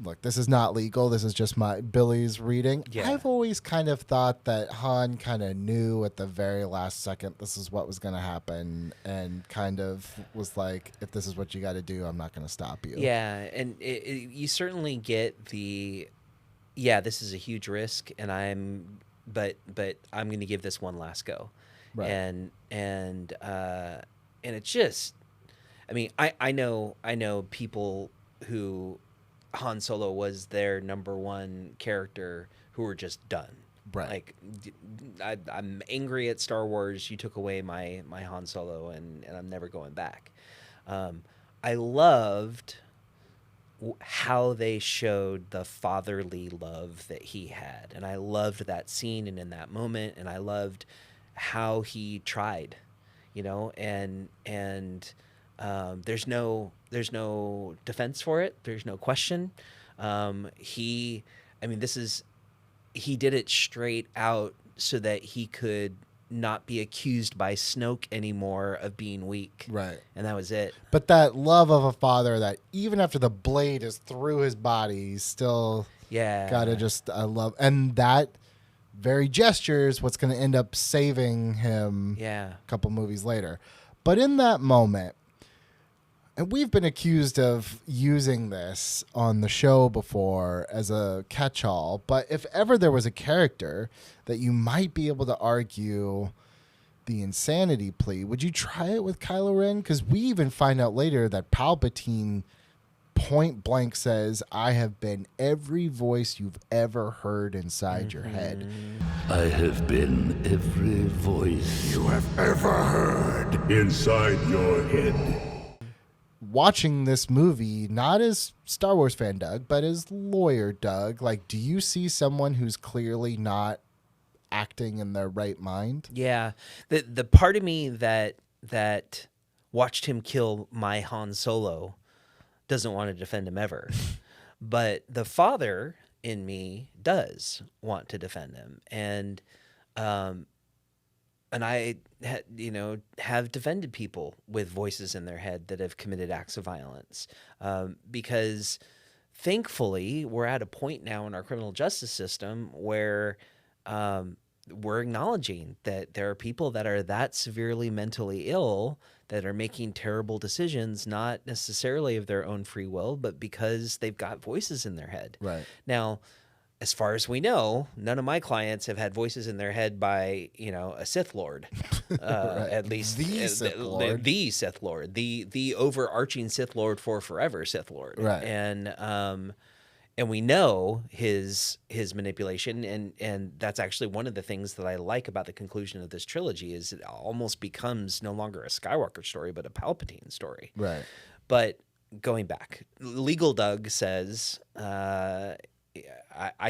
Speaker 2: look, this is not legal. This is just my Billy's reading.
Speaker 1: Yeah.
Speaker 2: I've always kind of thought that Han kind of knew at the very last second this is what was going to happen and kind of was like, if this is what you got to do, I'm not going to stop you.
Speaker 1: Yeah, and you certainly get this is a huge risk, and but I'm going to give this one last go.
Speaker 2: Right.
Speaker 1: And it's just, I know people who Han Solo was their number one character who were just done.
Speaker 2: Right.
Speaker 1: Like, I'm angry at Star Wars. You took away my Han Solo, and I'm never going back. I loved how they showed the fatherly love that he had, and I loved that scene and in that moment, and I loved how he tried, and there's no defense for it. There's no question. He did it straight out so that he could not be accused by Snoke anymore of being weak.
Speaker 2: Right.
Speaker 1: And that was it.
Speaker 2: But that love of a father that even after the blade is through his body, he's still gotta just love. And that very gesture is what's going to end up saving him a couple movies later. But in that moment, And we've been accused of using this on the show before as a catch-all, but if ever there was a character that you might be able to argue the insanity plea, would you try it with Kylo Ren? Because we even find out later that Palpatine point blank says, I have been every voice you've ever heard inside your head.
Speaker 4: I have been every voice you have ever heard inside your head.
Speaker 2: Watching this movie, not as Star Wars fan Doug, but as lawyer Doug, like, do you see someone who's clearly not acting in their right mind?
Speaker 1: Yeah, the part of me that watched him kill my Han Solo doesn't want to defend him ever, but the father in me does want to defend him, and I have defended people with voices in their head that have committed acts of violence, because thankfully we're at a point now in our criminal justice system where we're acknowledging that there are people that are that severely mentally ill that are making terrible decisions, not necessarily of their own free will, but because they've got voices in their head.
Speaker 2: Right.
Speaker 1: Now, as far as we know, none of my clients have had voices in their head by, a Sith Lord,
Speaker 2: Right.
Speaker 1: at least
Speaker 2: The Sith Lord.
Speaker 1: the Sith Lord, the overarching Sith Lord for forever Sith Lord.
Speaker 2: Right.
Speaker 1: And we know his manipulation, and that's actually one of the things that I like about the conclusion of this trilogy is it almost becomes no longer a Skywalker story, but a Palpatine story.
Speaker 2: Right.
Speaker 1: But going back, Legal Doug says, I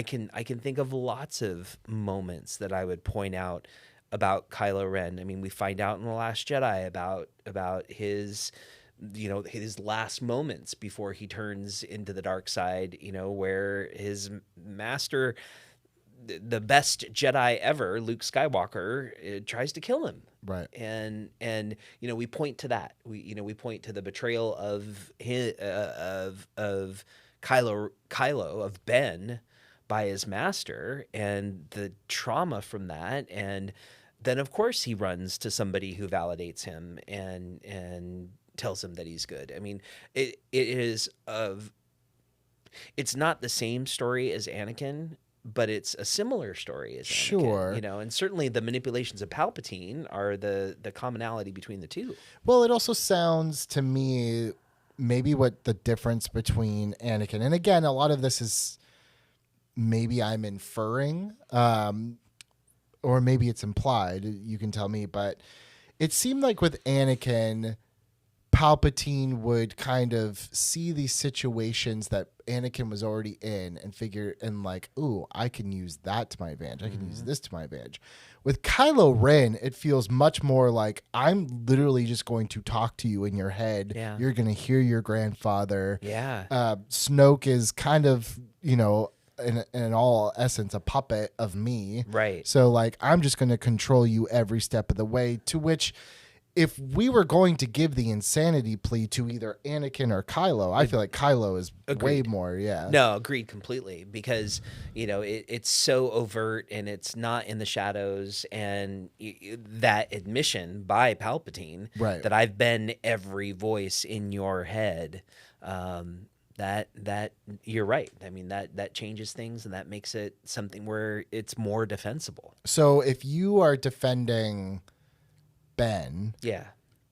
Speaker 1: can think of lots of moments that I would point out about Kylo Ren. I mean, we find out in The Last Jedi about his last moments before he turns into the dark side, where his master, the best Jedi ever, Luke Skywalker, tries to kill him.
Speaker 2: Right.
Speaker 1: And we point to that. We point to the betrayal of Kylo of Ben by his master and the trauma from that. And then of course he runs to somebody who validates him and tells him that he's good. I mean, it's not the same story as Anakin, but it's a similar story as Anakin.
Speaker 2: Sure.
Speaker 1: And certainly the manipulations of Palpatine are the commonality between the two.
Speaker 2: Well, it also sounds to me maybe what the difference between Anakin, and again, a lot of this is maybe I'm inferring, or maybe it's implied. You can tell me, but it seemed like with Anakin, Palpatine would kind of see these situations that Anakin was already in and figure, and like, ooh, I can use that to my advantage. I can use this to my advantage. With Kylo Ren, it feels much more like I'm literally just going to talk to you in your head.
Speaker 1: Yeah.
Speaker 2: You're going to hear your grandfather.
Speaker 1: Yeah.
Speaker 2: Snoke is kind of, in all essence, a puppet of me.
Speaker 1: Right.
Speaker 2: So like, I'm just going to control you every step of the way, to which if we were going to give the insanity plea to either Anakin or Kylo, I feel like Kylo is way more, yeah.
Speaker 1: No, agreed completely, because it's so overt and it's not in the shadows, and that admission by Palpatine
Speaker 2: Right.
Speaker 1: that I've been every voice in your head, that you're right. I mean, that changes things, and that makes it something where it's more defensible.
Speaker 2: So if you are defending Ben,
Speaker 1: Yeah.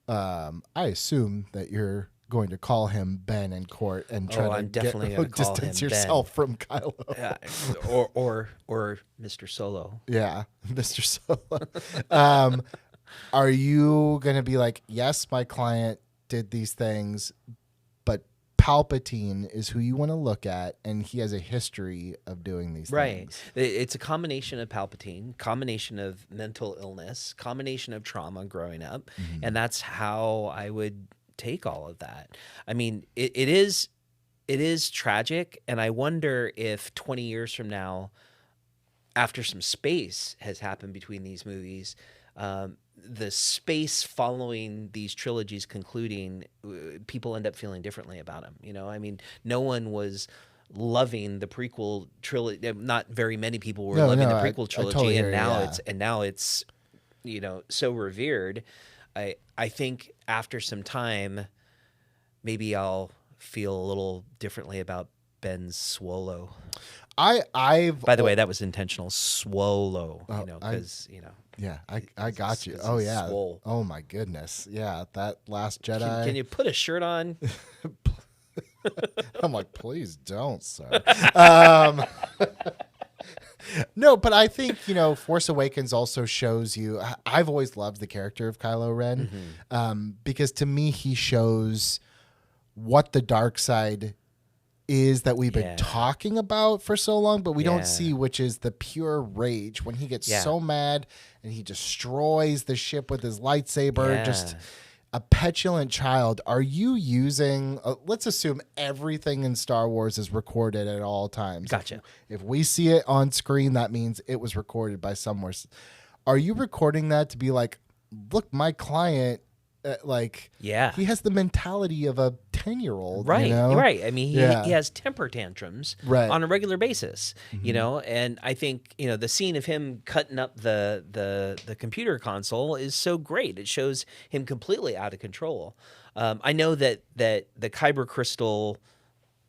Speaker 2: I assume that you're going to call him Ben in court and try
Speaker 1: I'm definitely gonna call
Speaker 2: distance
Speaker 1: him
Speaker 2: yourself from Kylo.
Speaker 1: Yeah. or Mr. Solo.
Speaker 2: Yeah, Mr. Solo. Are you going to be like, yes, my client did these things, but Palpatine is who you want to look at, and he has a history of doing these things.
Speaker 1: It's a combination of Palpatine, combination of mental illness, combination of trauma growing up, and that's how I would take all of that. I mean, it is tragic, and I wonder if 20 years from now, after some space has happened between these movies, the space following these trilogies concluding, people end up feeling differently about them. I mean, no one was loving the prequel trilogy. Not very many people were loving the prequel trilogy,
Speaker 2: totally hear
Speaker 1: and now it's so revered. I think after some time, maybe I'll feel a little differently about Ben Swallow.
Speaker 2: I've
Speaker 1: By the way, that was intentional. Swallow,
Speaker 2: Oh,
Speaker 1: because
Speaker 2: yeah, I got you. Oh
Speaker 1: he's
Speaker 2: yeah.
Speaker 1: swole.
Speaker 2: Oh my goodness. Yeah, that Last Jedi.
Speaker 1: Can you put a shirt on?
Speaker 2: I'm like, please don't, sir. No, but I think, Force Awakens also shows you. I've always loved the character of Kylo Ren, because to me, he shows what the dark side is that we've been talking about for so long, but we don't see, which is the pure rage when he gets so mad and he destroys the ship with his lightsaber. Just a petulant child. Are you using, let's assume everything in Star Wars is recorded at all times.
Speaker 1: Gotcha.
Speaker 2: If we see it on screen, that means it was recorded by somewhere. Are you recording that to be like, look, my client, he has the mentality of a 10-year-old,
Speaker 1: right? Right. I mean, he has temper tantrums on a regular basis, and I think the scene of him cutting up the computer console is so great. It shows him completely out of control. I know that the kyber crystal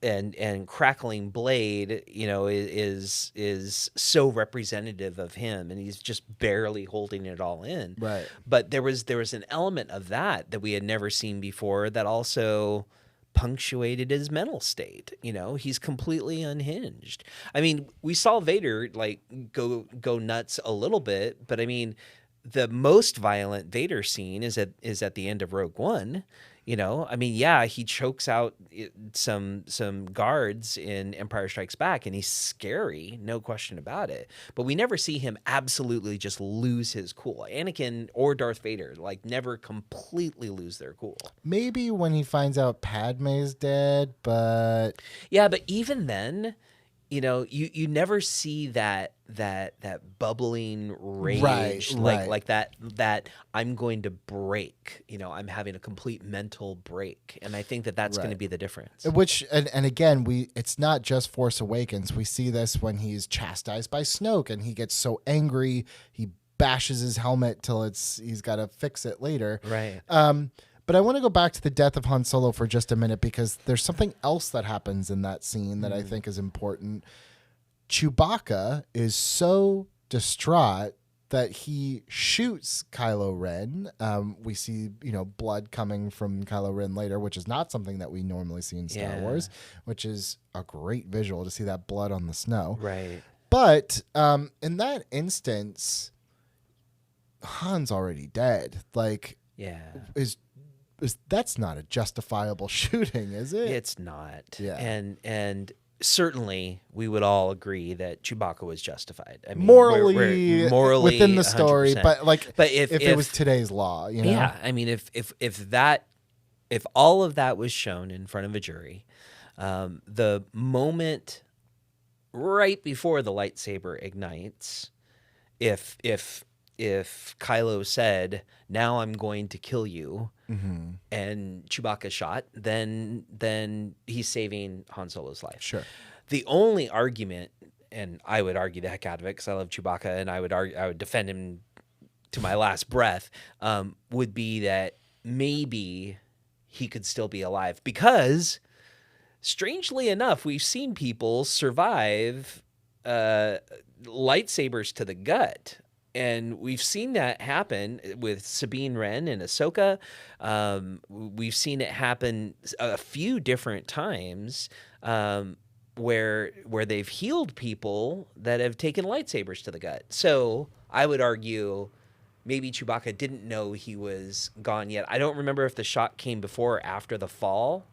Speaker 1: and crackling blade, is so representative of him, and he's just barely holding it all in.
Speaker 2: Right.
Speaker 1: But there was an element of that we had never seen before that also punctuated his mental state. He's completely unhinged. I mean, we saw Vader go nuts a little bit, but I mean, the most violent Vader scene is at the end of Rogue One. I mean, he chokes out some guards in Empire Strikes Back, and he's scary, no question about it. But we never see him absolutely just lose his cool. Anakin or Darth Vader, never completely lose their cool.
Speaker 2: Maybe when he finds out Padme's dead, but
Speaker 1: but even then, you never see that bubbling rage, like that I'm going to break, I'm having a complete mental break. And I think that's going to be the difference.
Speaker 2: Which, and again, it's not just Force Awakens. We see this when he's chastised by Snoke and he gets so angry, he bashes his helmet till he's got to fix it later.
Speaker 1: Right.
Speaker 2: But I want to go back to the death of Han Solo for just a minute, because there's something else that happens in that scene that I think is important. Chewbacca is so distraught that he shoots Kylo Ren. We see, blood coming from Kylo Ren later, which is not something that we normally see in Star Wars, which is a great visual to see that blood on the snow.
Speaker 1: Right.
Speaker 2: But in that instance, Han's already dead. That's not a justifiable shooting, is it?
Speaker 1: It's not.
Speaker 2: Yeah.
Speaker 1: And certainly we would all agree that Chewbacca was justified. I mean,
Speaker 2: morally within the story,
Speaker 1: 100%.
Speaker 2: but if it was today's law,
Speaker 1: Yeah, I mean, if all of that was shown in front of a jury, the moment right before the lightsaber ignites, if Kylo said, "Now I'm going to kill you," and Chewbacca shot, then he's saving Han Solo's life.
Speaker 2: Sure.
Speaker 1: The only argument, and I would argue the heck out of it because I love Chewbacca and I would defend him to my last breath, would be that maybe he could still be alive, because strangely enough, we've seen people survive lightsabers to the gut. And we've seen that happen with Sabine Wren and Ahsoka. We've seen it happen a few different times where they've healed people that have taken lightsabers to the gut. So I would argue maybe Chewbacca didn't know he was gone yet. I don't remember if the shot came before or after the fall,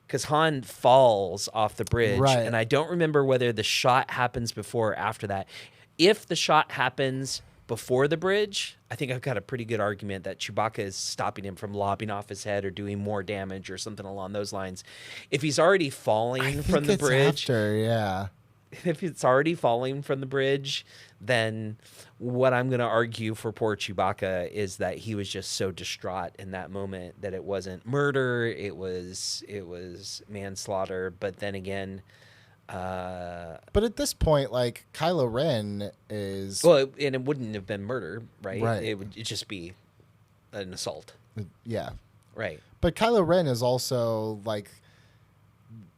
Speaker 1: because Han falls off the bridge.
Speaker 2: Right.
Speaker 1: And I don't remember whether the shot happens before or after that. If the shot happens before the bridge, I think I've got a pretty good argument that Chewbacca is stopping him from lobbing off his head or doing more damage or something along those lines. If he's already falling from the bridge, if it's already falling from the bridge, then what I'm going to argue for poor Chewbacca is that he was just so distraught in that moment that it wasn't murder, it was manslaughter. But then again,
Speaker 2: but at this point, Kylo Ren is
Speaker 1: and it wouldn't have been murder, right?
Speaker 2: Right.
Speaker 1: It'd just be an assault.
Speaker 2: Yeah.
Speaker 1: Right.
Speaker 2: But Kylo Ren is also like,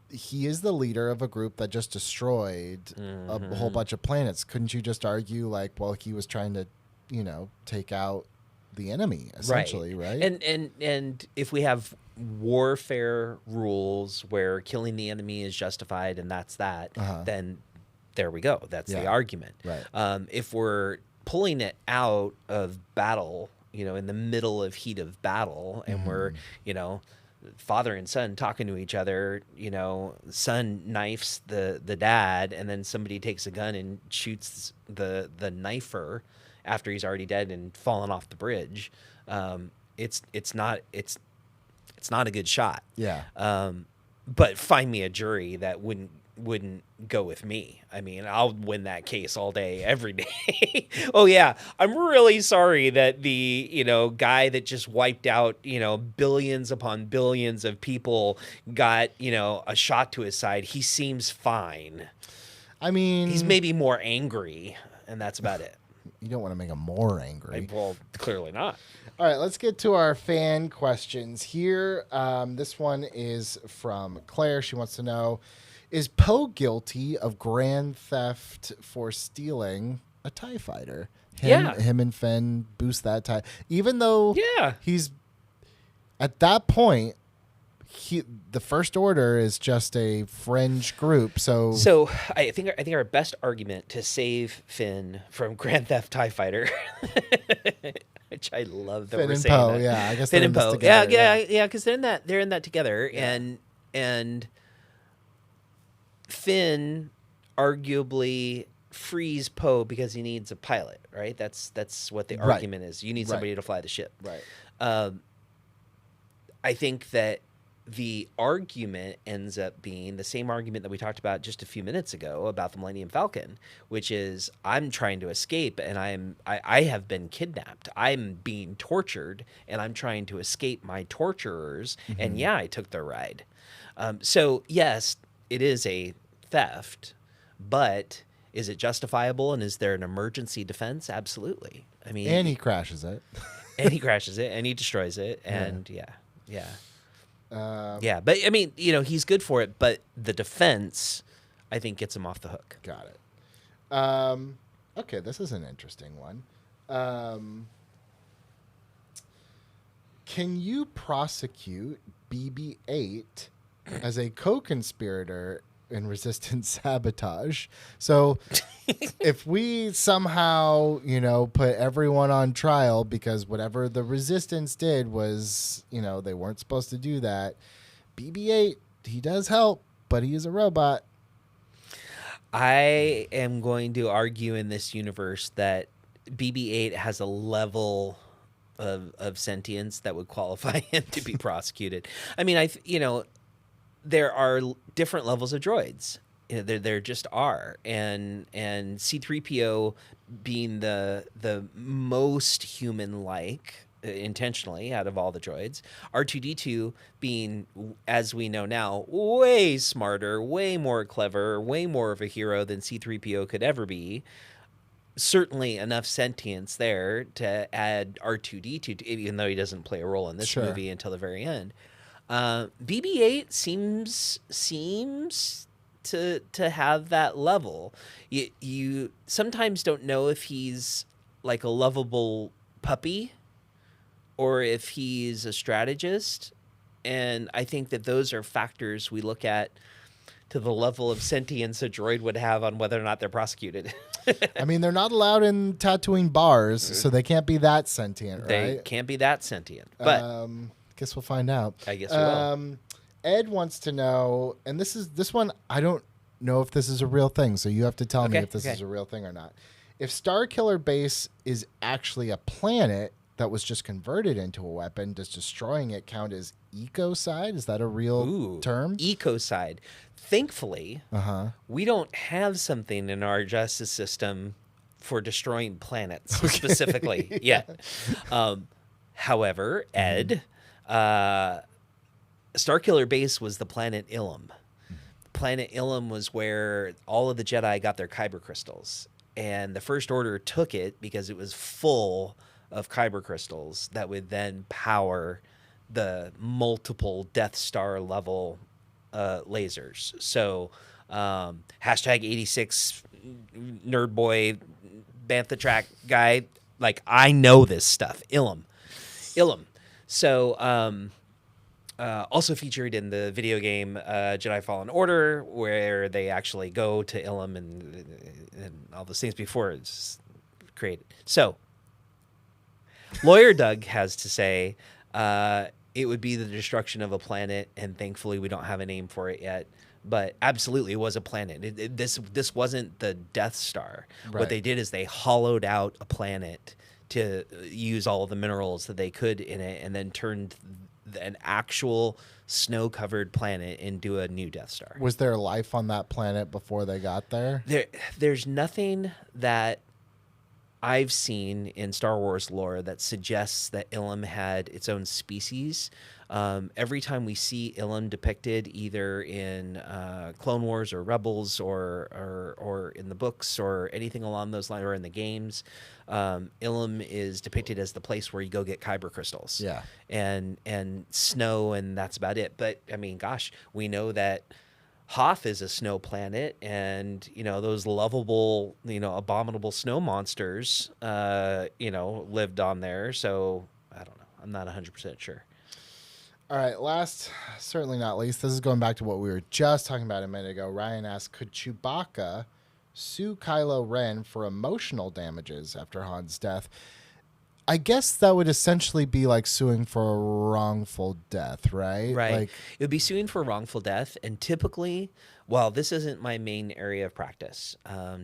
Speaker 2: he is the leader of a group that just destroyed a whole bunch of planets. Couldn't you just argue like, well, he was trying to, take out the enemy essentially, right?
Speaker 1: And if we have warfare rules where killing the enemy is justified and that's that, then there we go. That's the argument.
Speaker 2: Right.
Speaker 1: If we're pulling it out of battle, in the middle of heat of battle, and we're, father and son talking to each other, son knifes the dad, and then somebody takes a gun and shoots the knifer after he's already dead and fallen off the bridge. It's not a good shot.
Speaker 2: Yeah.
Speaker 1: But find me a jury that wouldn't go with me. I mean, I'll win that case all day, every day. Oh yeah, I'm really sorry that the guy that just wiped out billions upon billions of people got a shot to his side. He seems fine.
Speaker 2: I mean,
Speaker 1: he's maybe more angry, and that's about it.
Speaker 2: You don't want to make him more angry.
Speaker 1: Well, clearly not.
Speaker 2: All right, let's get to our fan questions here. This one is from Claire. She wants to know, is Poe guilty of grand theft for stealing a TIE fighter? Him and Finn boost that TIE. Even though he's at that point, the First Order is just a fringe group. So
Speaker 1: I think our best argument to save Finn from grand theft TIE fighter, which I love that
Speaker 2: Finn
Speaker 1: we're
Speaker 2: and
Speaker 1: saying
Speaker 2: Poe,
Speaker 1: that.
Speaker 2: yeah, I guess
Speaker 1: Finn
Speaker 2: they're
Speaker 1: and
Speaker 2: in this
Speaker 1: Poe,
Speaker 2: together,
Speaker 1: yeah, because they're in that together, and Finn arguably frees Poe because he needs a pilot, right? That's what the argument is. You need somebody to fly the ship.
Speaker 2: Right.
Speaker 1: I think that the argument ends up being the same argument that we talked about just a few minutes ago about the Millennium Falcon, which is I'm trying to escape and I have been kidnapped. I'm being tortured and I'm trying to escape my torturers. And yeah, I took their ride. So yes, it is a theft, but is it justifiable and is there an emergency defense? Absolutely. I mean,
Speaker 2: and he crashes it.
Speaker 1: and he crashes it and he destroys it. And yeah. But I mean, he's good for it, but the defense, I think, gets him off the hook.
Speaker 2: Got it. Okay, this is an interesting one. Can you prosecute BB-8 as a co-conspirator in resistance sabotage? So if we somehow, put everyone on trial because whatever the resistance did was, they weren't supposed to do that, BB-8, he does help, but he is a robot.
Speaker 1: I am going to argue in this universe that BB-8 has a level of sentience that would qualify him to be prosecuted. I mean, there are different levels of droids. There just are, and C-3PO being the most human-like intentionally out of all the droids, R2-D2 being, as we know now, way smarter, way more clever, way more of a hero than C-3PO could ever be. Certainly enough sentience there to add R2-D2, even though he doesn't play a role in this movie until the very end. BB-8 seems to have that level. You sometimes don't know if he's like a lovable puppy or if he's a strategist, and I think that those are factors we look at to the level of sentience a droid would have on whether or not they're prosecuted.
Speaker 2: I mean, they're not allowed in Tatooine bars, so they can't be that sentient, right?
Speaker 1: They can't be that sentient, but
Speaker 2: guess we'll find out.
Speaker 1: I guess we will.
Speaker 2: Ed wants to know, and this one, I don't know if this is a real thing, so you have to tell me if this is a real thing or not. If Starkiller Base is actually a planet that was just converted into a weapon, does destroying it count as ecocide? Is that a real term?
Speaker 1: Ecocide. Thankfully, we don't have something in our justice system for destroying planets specifically yet. However, Ed, Starkiller Base was the planet Ilum. Planet Ilum was where all of the Jedi got their kyber crystals, and the First Order took it because it was full of kyber crystals that would then power multiple Death Star level lasers. So hashtag 86 nerd boy bantha track guy, like I know this stuff. Ilum. So also featured in the video game Jedi Fallen Order, where they actually go to Ilum and all those things before it's created. So Lawyer Doug has to say it would be the destruction of a planet, and thankfully we don't have a name for it yet. But absolutely, it was a planet. This wasn't the Death Star.
Speaker 2: Right.
Speaker 1: What they did is they hollowed out a planet to use all the minerals that they could in it, and then turned an actual snow-covered planet into a new Death Star.
Speaker 2: Was there life on that planet before they got there?
Speaker 1: There's nothing that I've seen in Star Wars lore that suggests that Ilum had its own species. Every time we see Ilum depicted, either in Clone Wars or Rebels or in the books or anything along those lines, or in the games, Ilum is depicted as the place where you go get kyber crystals.
Speaker 2: Yeah.
Speaker 1: And snow, and that's about it. But I mean, gosh, we know that Hoth is a snow planet, and those lovable, abominable snow monsters, lived on there. So I don't know. I'm not 100% sure.
Speaker 2: All right, last, certainly not least, this is going back to what we were just talking about a minute ago. Ryan asked, could Chewbacca sue Kylo Ren for emotional damages after Han's death? I guess that would essentially be like suing for a wrongful death, right?
Speaker 1: Right.
Speaker 2: Like,
Speaker 1: it would be suing for wrongful death. And typically, well, this isn't my main area of practice.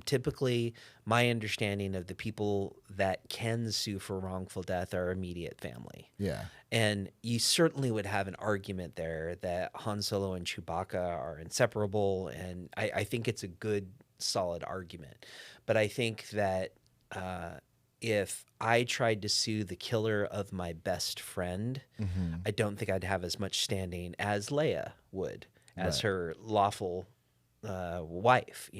Speaker 1: Typically, my understanding of the people that can sue for wrongful death are immediate family.
Speaker 2: yeah.
Speaker 1: And you certainly would have an argument there that Han Solo and Chewbacca are inseparable. And I think it's a good, solid argument. But I think that if I tried to sue the killer of my best friend, I don't think I'd have as much standing as Leia would, as her lawful wife,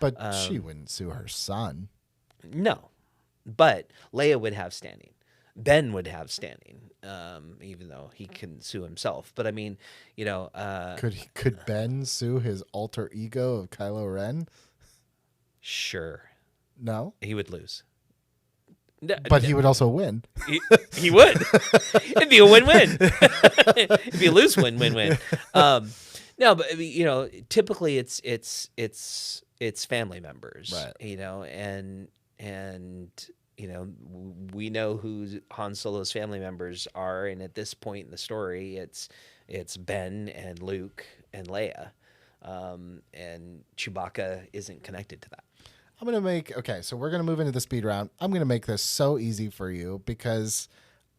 Speaker 2: But she wouldn't sue her son.
Speaker 1: No, but Leia would have standing. Ben would have standing, even though he can sue himself. But I mean,
Speaker 2: Could Ben sue his alter ego of Kylo Ren?
Speaker 1: Sure,
Speaker 2: No.
Speaker 1: he would lose.
Speaker 2: But he would also win.
Speaker 1: He would. It'd be a win-win. It'd be a lose win-win-win. No, but typically it's family members,
Speaker 2: Right.
Speaker 1: and we know who Han Solo's family members are, and at this point in the story, it's Ben and Luke and Leia, and Chewbacca isn't connected to that.
Speaker 2: I'm going to so we're going to move into the speed round. I'm going to make this so easy for you because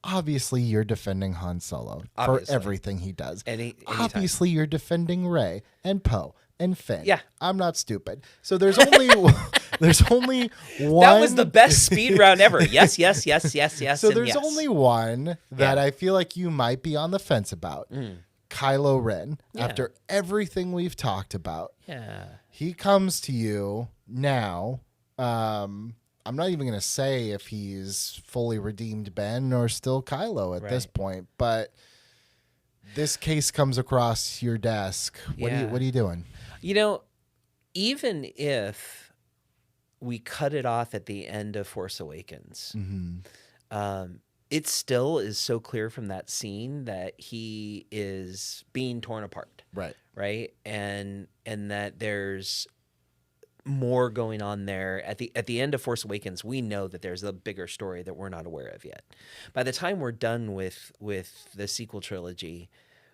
Speaker 2: obviously you're defending Han Solo for everything he does.
Speaker 1: Anytime.
Speaker 2: Obviously you're defending Rey and Poe and Finn.
Speaker 1: Yeah.
Speaker 2: I'm not stupid. So there's only one.
Speaker 1: That was the best speed round ever. Yes.
Speaker 2: So there's only one that I feel like you might be on the fence about. Kylo Ren.
Speaker 1: Yeah.
Speaker 2: After everything we've talked about.
Speaker 1: Yeah.
Speaker 2: He comes to you now. I'm not even going to say if he's fully redeemed Ben or still Kylo at this point, but this case comes across your desk. What are you doing?
Speaker 1: Even if we cut it off at the end of Force Awakens, it still is so clear from that scene that he is being torn apart. Right. And that there's more going on there. At the end of Force Awakens, we know that there's a bigger story that we're not aware of yet. By the time we're done with the sequel trilogy,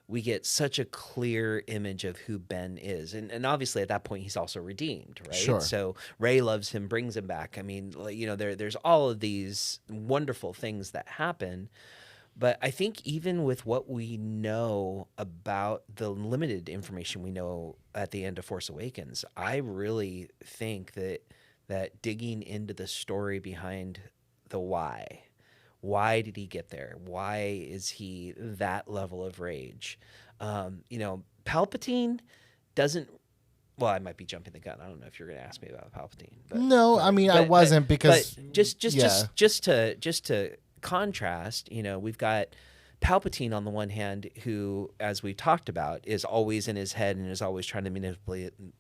Speaker 1: we get such a clear image of who Ben is. And obviously at that point he's also redeemed, right?
Speaker 2: Sure.
Speaker 1: So Rey loves him, brings him back. I mean, there's all of these wonderful things that happen. But I think even with what we know about the limited information we know at the end of Force Awakens, I really think that digging into the story behind the why did he get there? Why is he that level of rage? Palpatine doesn't. Well, I might be jumping the gun. I don't know if you're going to ask me about Palpatine.
Speaker 2: No, I mean I wasn't because
Speaker 1: just to contrast, we've got Palpatine, on the one hand, who, as we talked about, is always in his head and is always trying to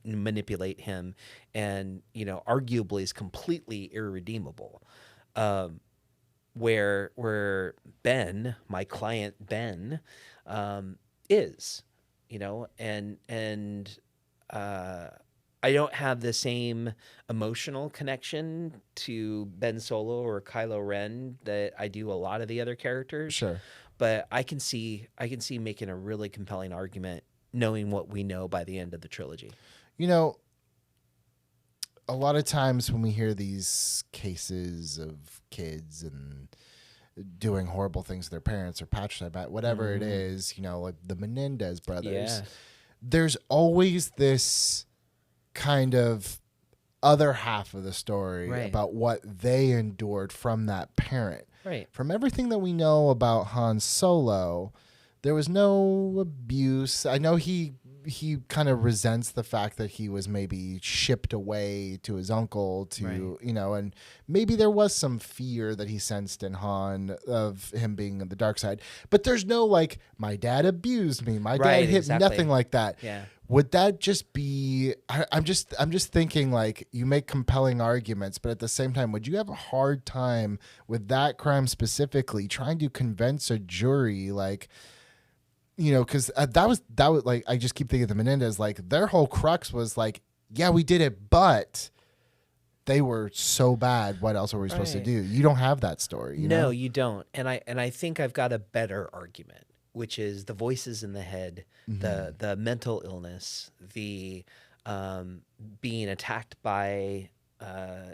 Speaker 1: manipulate him, and arguably is completely irredeemable. Where Ben, my client Ben, is, and I don't have the same emotional connection to Ben Solo or Kylo Ren that I do a lot of the other characters.
Speaker 2: Sure.
Speaker 1: But I can see making a really compelling argument knowing what we know by the end of the trilogy.
Speaker 2: A lot of times when we hear these cases of kids and doing horrible things to their parents or patricide, whatever it is, like the Menendez brothers, there's always this kind of other half of the story about what they endured from that parent.
Speaker 1: Right.
Speaker 2: From everything that we know about Han Solo, there was no abuse. I know he kind of resents the fact that he was maybe shipped away to his uncle to, and maybe there was some fear that he sensed in Han of him being on the dark side. But there's no like, my dad abused me, my dad hit me, nothing like that.
Speaker 1: Yeah.
Speaker 2: Would that just be? I'm just thinking, like, you make compelling arguments, but at the same time, would you have a hard time with that crime specifically trying to convince a jury, like, because that was like, I just keep thinking of the Menendez, like their whole crux was like, yeah, we did it, but they were so bad. What else are we supposed to do? You don't have that story.
Speaker 1: No, you don't. And I think I've got a better argument, which is the voices in the head, the mental illness, the being attacked by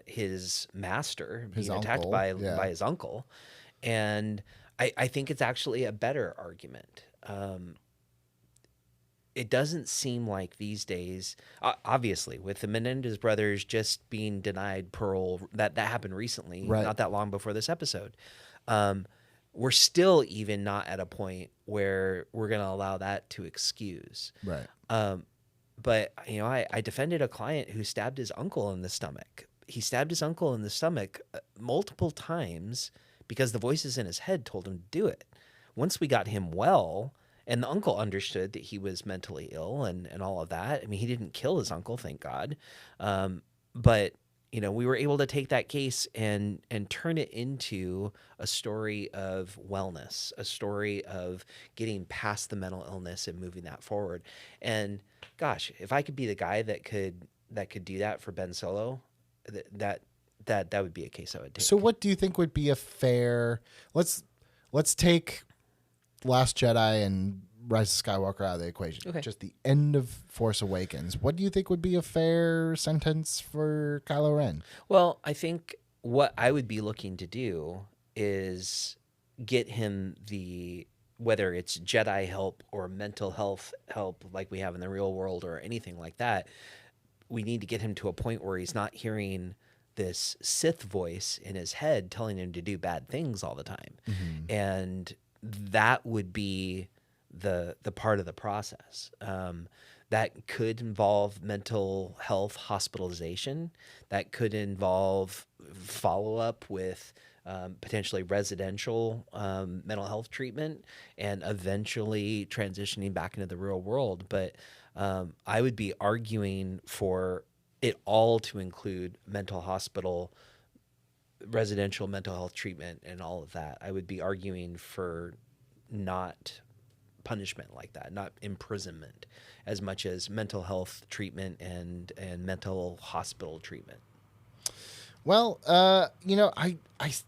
Speaker 1: his master, being attacked by his uncle. And I think it's actually a better argument. It doesn't seem like these days, obviously, with the Menendez brothers just being denied parole, that happened recently, not that long before this episode. We're still even not at a point where we're going to allow that to excuse.
Speaker 2: Right.
Speaker 1: But, I defended a client who stabbed his uncle in the stomach. He stabbed his uncle in the stomach multiple times because the voices in his head told him to do it. Once we got him well, and the uncle understood that he was mentally ill and all of that. I mean, he didn't kill his uncle, thank God. But we were able to take that case and turn it into a story of wellness, a story of getting past the mental illness and moving that forward. And gosh, if I could be the guy that could do that for Ben Solo, that would be a case I would take.
Speaker 2: So what do you think would be a fair, let's take Last Jedi and Rise of Skywalker out of the equation.
Speaker 1: Okay.
Speaker 2: Just the end of Force Awakens. What do you think would be a fair sentence for Kylo Ren?
Speaker 1: Well, I think what I would be looking to do is get him whether it's Jedi help or mental health help like we have in the real world or anything like that, we need to get him to a point where he's not hearing this Sith voice in his head telling him to do bad things all the time. Mm-hmm. And that would be the part of the process. That could involve mental health hospitalization. That could involve follow-up with potentially residential mental health treatment and eventually transitioning back into the real world. But I would be arguing for it all to include mental hospital, residential mental health treatment, and all of that. I would be arguing for not punishment like that, not imprisonment, as much as mental health treatment and mental hospital treatment.
Speaker 2: Well, I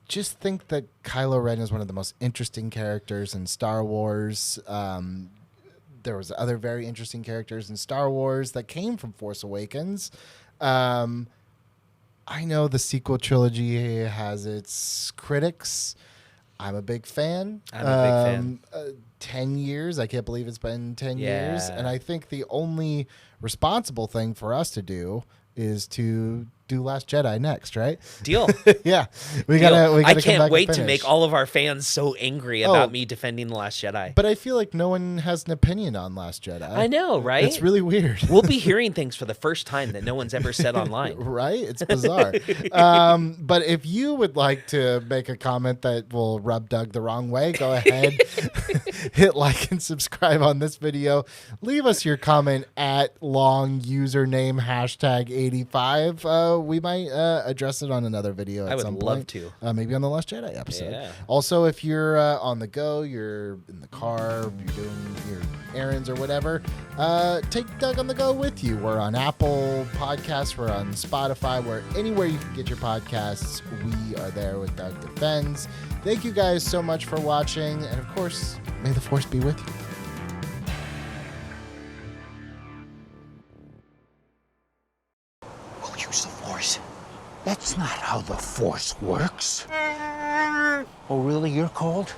Speaker 2: just think that Kylo Ren is one of the most interesting characters in Star Wars. There was other very interesting characters in Star Wars that came from Force Awakens. I know the sequel trilogy has its critics. I'm a big fan.
Speaker 1: I'm a big fan.
Speaker 2: 10 years. I can't believe it's been 10 years. And I think the only responsible thing for us to do is to do Last Jedi next, right?
Speaker 1: Deal.
Speaker 2: Yeah, we gotta.
Speaker 1: Deal.
Speaker 2: We gotta
Speaker 1: I
Speaker 2: come
Speaker 1: can't
Speaker 2: back
Speaker 1: wait
Speaker 2: and
Speaker 1: to make
Speaker 2: finish.
Speaker 1: all of our fans so angry about me defending The Last Jedi.
Speaker 2: But I feel like no one has an opinion on Last Jedi.
Speaker 1: I know, right?
Speaker 2: It's really weird.
Speaker 1: We'll be hearing things for the first time that no one's ever said online.
Speaker 2: Right? It's bizarre. But if you would like to make a comment that will rub Doug the wrong way, go ahead, hit like and subscribe on this video. Leave us your comment at long username #85. We might address it on another video at some point.
Speaker 1: I would love to.
Speaker 2: Maybe on the Last Jedi episode.
Speaker 1: Yeah.
Speaker 2: Also, if you're on the go, you're in the car, you're doing your errands or whatever, take Doug on the go with you. We're on Apple Podcasts, we're on Spotify, we're anywhere you can get your podcasts. We are there with Doug Defends. Thank you guys so much for watching, and of course, may the Force be with you.
Speaker 5: We'll use the Force. That's not how the Force works. Oh, really? You're cold?